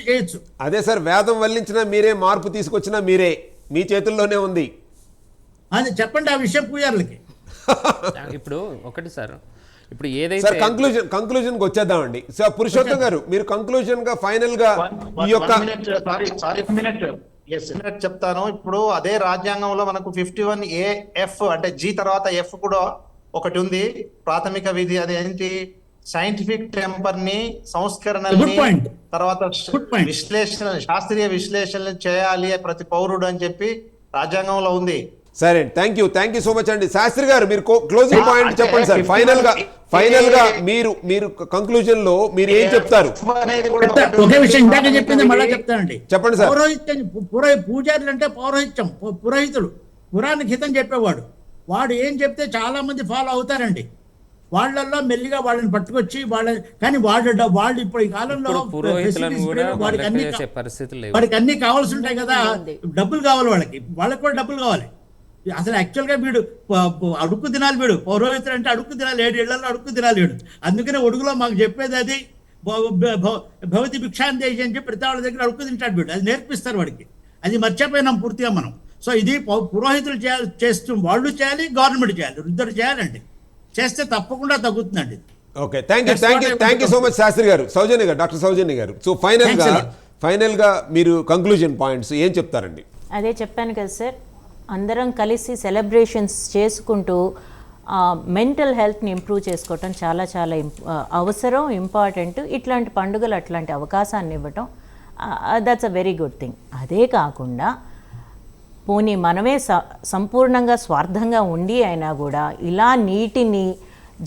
[SPEAKER 2] చేయొచ్చు.
[SPEAKER 1] అదే సార్, వేదం వల్లించినా మీరే, మార్పు తీసుకొచ్చినా మీరే, మీ చేతుల్లోనే ఉంది.
[SPEAKER 2] అది చెప్పండి ఆ విషయం పూజారులకి.
[SPEAKER 3] ఇప్పుడు ఒకటి సార్, ఇప్పుడు ఏదైతే
[SPEAKER 1] కంక్లూజన్కి వచ్చేద్దాండి. సార్ పురుషోత్తం గారు, మీరు కంక్లూజన్ గా ఫైనల్ గా ఈ యొక్క
[SPEAKER 4] చెప్తాను. ఇప్పుడు అదే రాజ్యాంగంలో మనకు 51AF అంటే జీ తర్వాత ఎఫ్ కూడా ఒకటి ఉంది, ప్రాథమిక విధి. అది ఏంటి? సైంటిఫిక్ టెంపర్ ని, సంస్కరణల్ని, తర్వాత విశ్లేషణ, శాస్త్రీయ విశ్లేషణలు చేయాలి ప్రతి పౌరుడు అని చెప్పి రాజ్యాంగంలో ఉంది.
[SPEAKER 1] సరే, థ్యాంక్ యూ సో మచ్ అండి. శాస్త్రి గారు మీరు క్లోజింగ్ పాయింట్ చెప్పండి సార్. ఫైనల్ గా మీరు కంక్లూజన్ లో మీరు ఏం చెప్తారు?
[SPEAKER 2] ఒకే విషయం ఇందాక చెప్పింది మళ్ళీ చెప్తానండి.
[SPEAKER 1] చెప్పండి సార్.
[SPEAKER 2] పూజారులు అంటే పౌరోహిత్యం, పురోహితుడు పురాణానికి హితం చెప్పేవాడు. వాడు ఏం చెప్తే చాలా మంది ఫాలో అవుతారండి. వాళ్ళల్లో మెల్లిగా వాళ్ళని పట్టుకొచ్చి కానీ వాళ్ళు ఇప్పుడు ఈ కాలంలో వాడికి అన్ని కావాల్సి ఉంటాయి కదా, డబ్బులు కావాలి, వాళ్ళకి కూడా డబ్బులు కావాలి. అసలు యాక్చువల్గా వీడు అడుక్కు తినాలి. వీడు పౌరోహితుడు అంటే అడుక్కు తినాలి, 7 ఏళ్లలో అడుక్కు తినాలి వీడు. అందుకనే ఒడుగులో మాకు చెప్పేది అది భవతి భిక్షాందేశి అని చెప్పి ప్రతి వాళ్ళ దగ్గర అడుక్కు తింటాడు వీడు. అది నేర్పిస్తారు వాడికి. అది మర్చిపోయినాం పూర్తిగా మనం. సో ఇది పురోహితులు చేస్తూ వాళ్ళు చేయాలి, గవర్నమెంట్ చేయాలి, ఇద్దరు చేయాలండి. చేస్తే తప్పకుండా తగ్గుతుందండి.
[SPEAKER 1] Okay, thank you so much Shastri garu. Soujanya గారు, డాక్టర్ సౌజన్య గారు, సో ఫైనల్ గా మీరు కంక్లూజన్ పాయింట్స్ ఏం చెప్తారండి?
[SPEAKER 5] అదే చెప్పాను కదా సార్, అందరం కలిసి సెలబ్రేషన్స్ చేసుకుంటూ మెంటల్ హెల్త్ని ఇంప్రూవ్ చేసుకోవటం చాలా చాలా అవసరం, ఇంపార్టెంట్. ఇట్లాంటి పండుగలు అట్లాంటి అవకాశాన్ని ఇవ్వటం, that's a very good thing. అదే కాకుండా పోనీ మనమే సంపూర్ణంగా స్వార్థంగా ఉండి అయినా కూడా ఇలా నీటిని,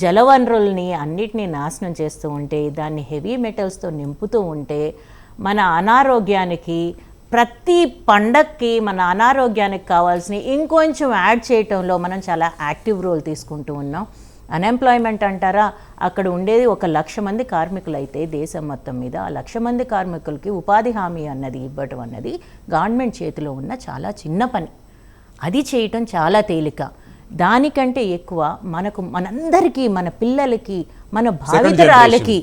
[SPEAKER 5] జలవనరుల్ని అన్నిటినీ నాశనం చేస్తూ ఉంటే, దాన్ని హెవీ మెటల్స్తో నింపుతూ ఉంటే మన అనారోగ్యానికి ప్రతి పండక్కి మన అనారోగ్యానికి కావాల్సిన ఇంకొంచెం యాడ్ చేయటంలో మనం చాలా యాక్టివ్ రోల్ తీసుకుంటూ ఉన్నాం. అన్ఎంప్లాయ్మెంట్ అంటారా, అక్కడ ఉండేది 1,00,000 మంది కార్మికులు అయితే దేశం మొత్తం మీద 1,00,000 మంది కార్మికులకి ఉపాధి హామీ అన్నది ఇవ్వటం అన్నది గవర్నమెంట్ చేతిలో ఉన్న చాలా చిన్న పని. అది చేయటం చాలా తేలిక. దానికంటే ఎక్కువ మనందరికీ, మన పిల్లలకి, మన భావితరాలకి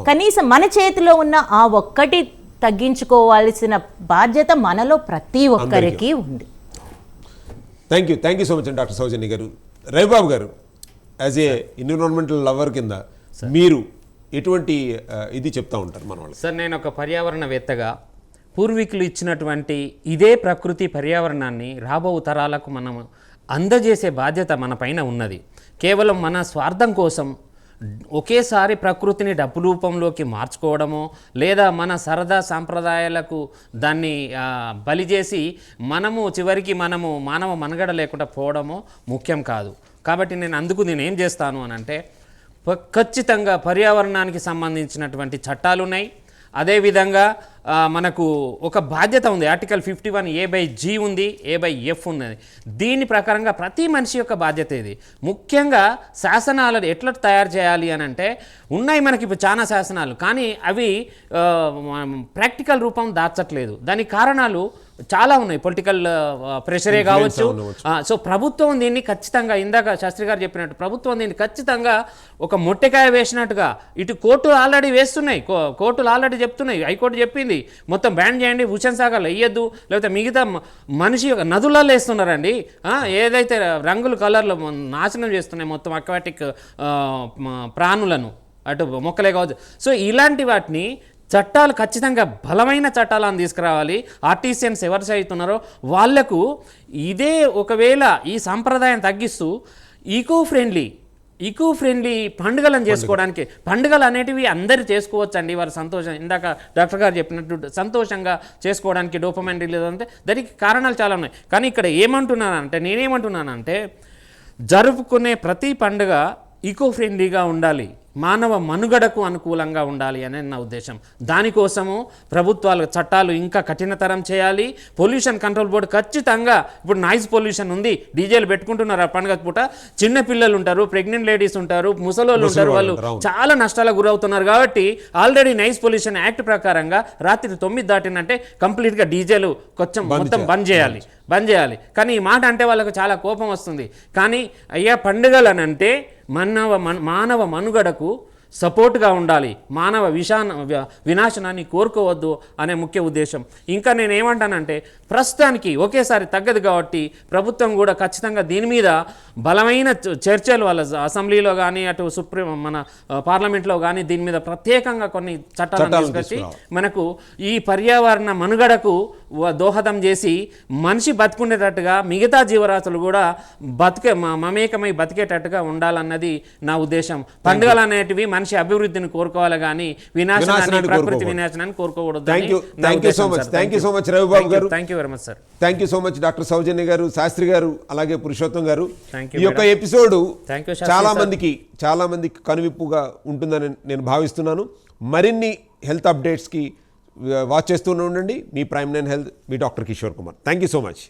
[SPEAKER 5] కనీసం మన చేతిలో ఉన్న ఆ ఒక్కటి తగ్గించుకోవాల్సిన బాధ్యత మనలో ప్రతి ఒక్కరికి ఉంది.
[SPEAKER 1] థ్యాంక్ యూ సో మచ్ అండి డాక్టర్ సౌజన్య గారు. రవిబాబు గారు, యాజ్ ఏ ఎన్విరాన్మెంటల్ లవర్ కింద మీరు ఎటువంటి ఇది చెప్తా ఉంటారు మన వాళ్ళు?
[SPEAKER 3] సార్, నేను ఒక పర్యావరణవేత్తగా పూర్వీకులు ఇచ్చినటువంటి ఇదే ప్రకృతి పర్యావరణాన్ని రాబో తరాలకు మనం అందజేసే బాధ్యత మన పైన ఉన్నది. కేవలం మన స్వార్థం కోసం ఒకేసారి ప్రకృతిని డబ్బు రూపంలోకి మార్చుకోవడమో లేదా మన సరదా సాంప్రదాయాలకు దాన్ని బలి చేసి చివరికి మానవ మనుగడ లేకుండా పోవడమో ముఖ్యం కాదు. కాబట్టి నేను ఏం చేస్తాను అని అంటే, ఖచ్చితంగా పర్యావరణానికి సంబంధించినటువంటి చట్టాలు ఉన్నాయి. అదేవిధంగా మనకు ఒక బాధ్యత ఉంది. ఆర్టికల్ 51A/G ఉంది, A/F ఉన్నది. దీని ప్రకారంగా ప్రతి మనిషి యొక్క బాధ్యత ఇది. ముఖ్యంగా శాసనాలను ఎట్లా తయారు చేయాలి అని అంటే, ఉన్నాయి మనకి ఇప్పుడు చాలా శాసనాలు, కానీ అవి ప్రాక్టికల్ రూపం దాచట్లేదు. దానికి కారణాలు చాలా ఉన్నాయి. పొలిటికల్ ప్రెషరే కావచ్చు. సో ప్రభుత్వం దీన్ని ఖచ్చితంగా, ఇందాక శాస్త్రి గారు చెప్పినట్టు, ప్రభుత్వం దీన్ని ఖచ్చితంగా ఒక మొట్టెకాయ వేసినట్టుగా, ఇటు కోర్టులు ఆల్రెడీ వేస్తున్నాయి, కోర్టులు ఆల్రెడీ చెప్తున్నాయి, హైకోర్టు చెప్పింది మొత్తం బ్యాన్ చేయండి, హుస్సేన్ సాగర్లో వేయద్దు, లేకపోతే మిగతా మనిషి యొక్క నదులలో వేస్తున్నారండి. ఏదైతే రంగులు కలర్లు నాశనం చేస్తున్నాయి మొత్తం అక్వాటిక్ ప్రాణులను, అటు మొక్కలే కావచ్చు. సో ఇలాంటి వాటిని చట్టాలు ఖచ్చితంగా బలమైన చట్టాలను తీసుకురావాలి. ఆర్టిసియన్స్ ఎవరు చదువుతున్నారో వాళ్లకు ఇదే, ఒకవేళ ఈ సాంప్రదాయం తగ్గిస్తూ ఈకో ఫ్రెండ్లీ పండుగలను చేసుకోవడానికి, పండుగలు అనేటివి అందరూ చేసుకోవచ్చండి. వారు సంతోషం, ఇందాక డాక్టర్ గారు చెప్పినట్టు సంతోషంగా చేసుకోవడానికి డోపమైన్ రిలీజ్ అంటే దానికి కారణాలు చాలా ఉన్నాయి. కానీ ఇక్కడ నేనేమంటున్నానంటే జరుపుకునే ప్రతి పండుగ ఈకో ఫ్రెండ్లీగా ఉండాలి, మానవ మనుగడకు అనుకూలంగా ఉండాలి అనే నా ఉద్దేశం. దానికోసము ప్రభుత్వాలు చట్టాలు ఇంకా కఠినతరం చేయాలి. పొల్యూషన్ కంట్రోల్ బోర్డు ఖచ్చితంగా, ఇప్పుడు నాయిస్ పొల్యూషన్ ఉంది, డీజేలు పెట్టుకుంటున్నారు ఆ పండుగ పూట, చిన్న పిల్లలు ఉంటారు, ప్రెగ్నెంట్ లేడీస్ ఉంటారు, ముసలోళ్ళు ఉంటారు, వాళ్ళు చాలా నష్టాలకు గురవుతున్నారు. కాబట్టి ఆల్రెడీ నాయిస్ పొల్యూషన్ యాక్ట్ ప్రకారంగా రాత్రి 9 దాటినంటే కంప్లీట్గా డీజేలు మొత్తం బంద్ చేయాలి. కానీ ఈ మాట అంటే వాళ్ళకు చాలా కోపం వస్తుంది. కానీ అయ్యా, పండుగలనంటే మానవ మనుగడకు సపోర్ట్గా ఉండాలి, మానవ వినాశనాన్ని కోరుకోవద్దు అనే ముఖ్య ఉద్దేశం. ఇంకా నేనేమంటానంటే, ప్రస్తుతానికి ఒకేసారి తగ్గదు కాబట్టి ప్రభుత్వం కూడా ఖచ్చితంగా దీని మీద బలమైన చర్చలు వాళ్ళ అసెంబ్లీలో కానీ, అటు మన పార్లమెంట్లో కానీ దీని మీద ప్రత్యేకంగా కొన్ని చట్టాలను తీసుకొచ్చి మనకు ఈ పర్యావరణ మనుగడకు దోహదం చేసి మనిషి బతుకునేటట్టుగా మిగతా జీవరాశులు కూడా మమేకమై బతికేటట్టుగా ఉండాలన్నది నా ఉద్దేశం. పండుగలు అనేటివి మనిషి అభివృద్ధిని కోరుకోవాలి కానీ ప్రకృతి వినాశనాన్ని కోరుకోకూడదు.
[SPEAKER 1] Thank you so much Ravibabu garu.
[SPEAKER 3] Thank you very much sir.
[SPEAKER 1] Thank you so much doctor Soujanya garu, Shastri గారు, అలాగే పురుషోత్తం గారు. ఈ యొక్క ఎపిసోడ్ చాలా మందికి కనువిప్పుగా ఉంటుందని నేను భావిస్తున్నాను. మరిన్ని హెల్త్ అప్డేట్స్కి వాచ్ చేస్తూనే ఉండండి. మీ ప్రైమ్9 హెల్త్, మీ doctor Kishore Kumar. Thank you so much.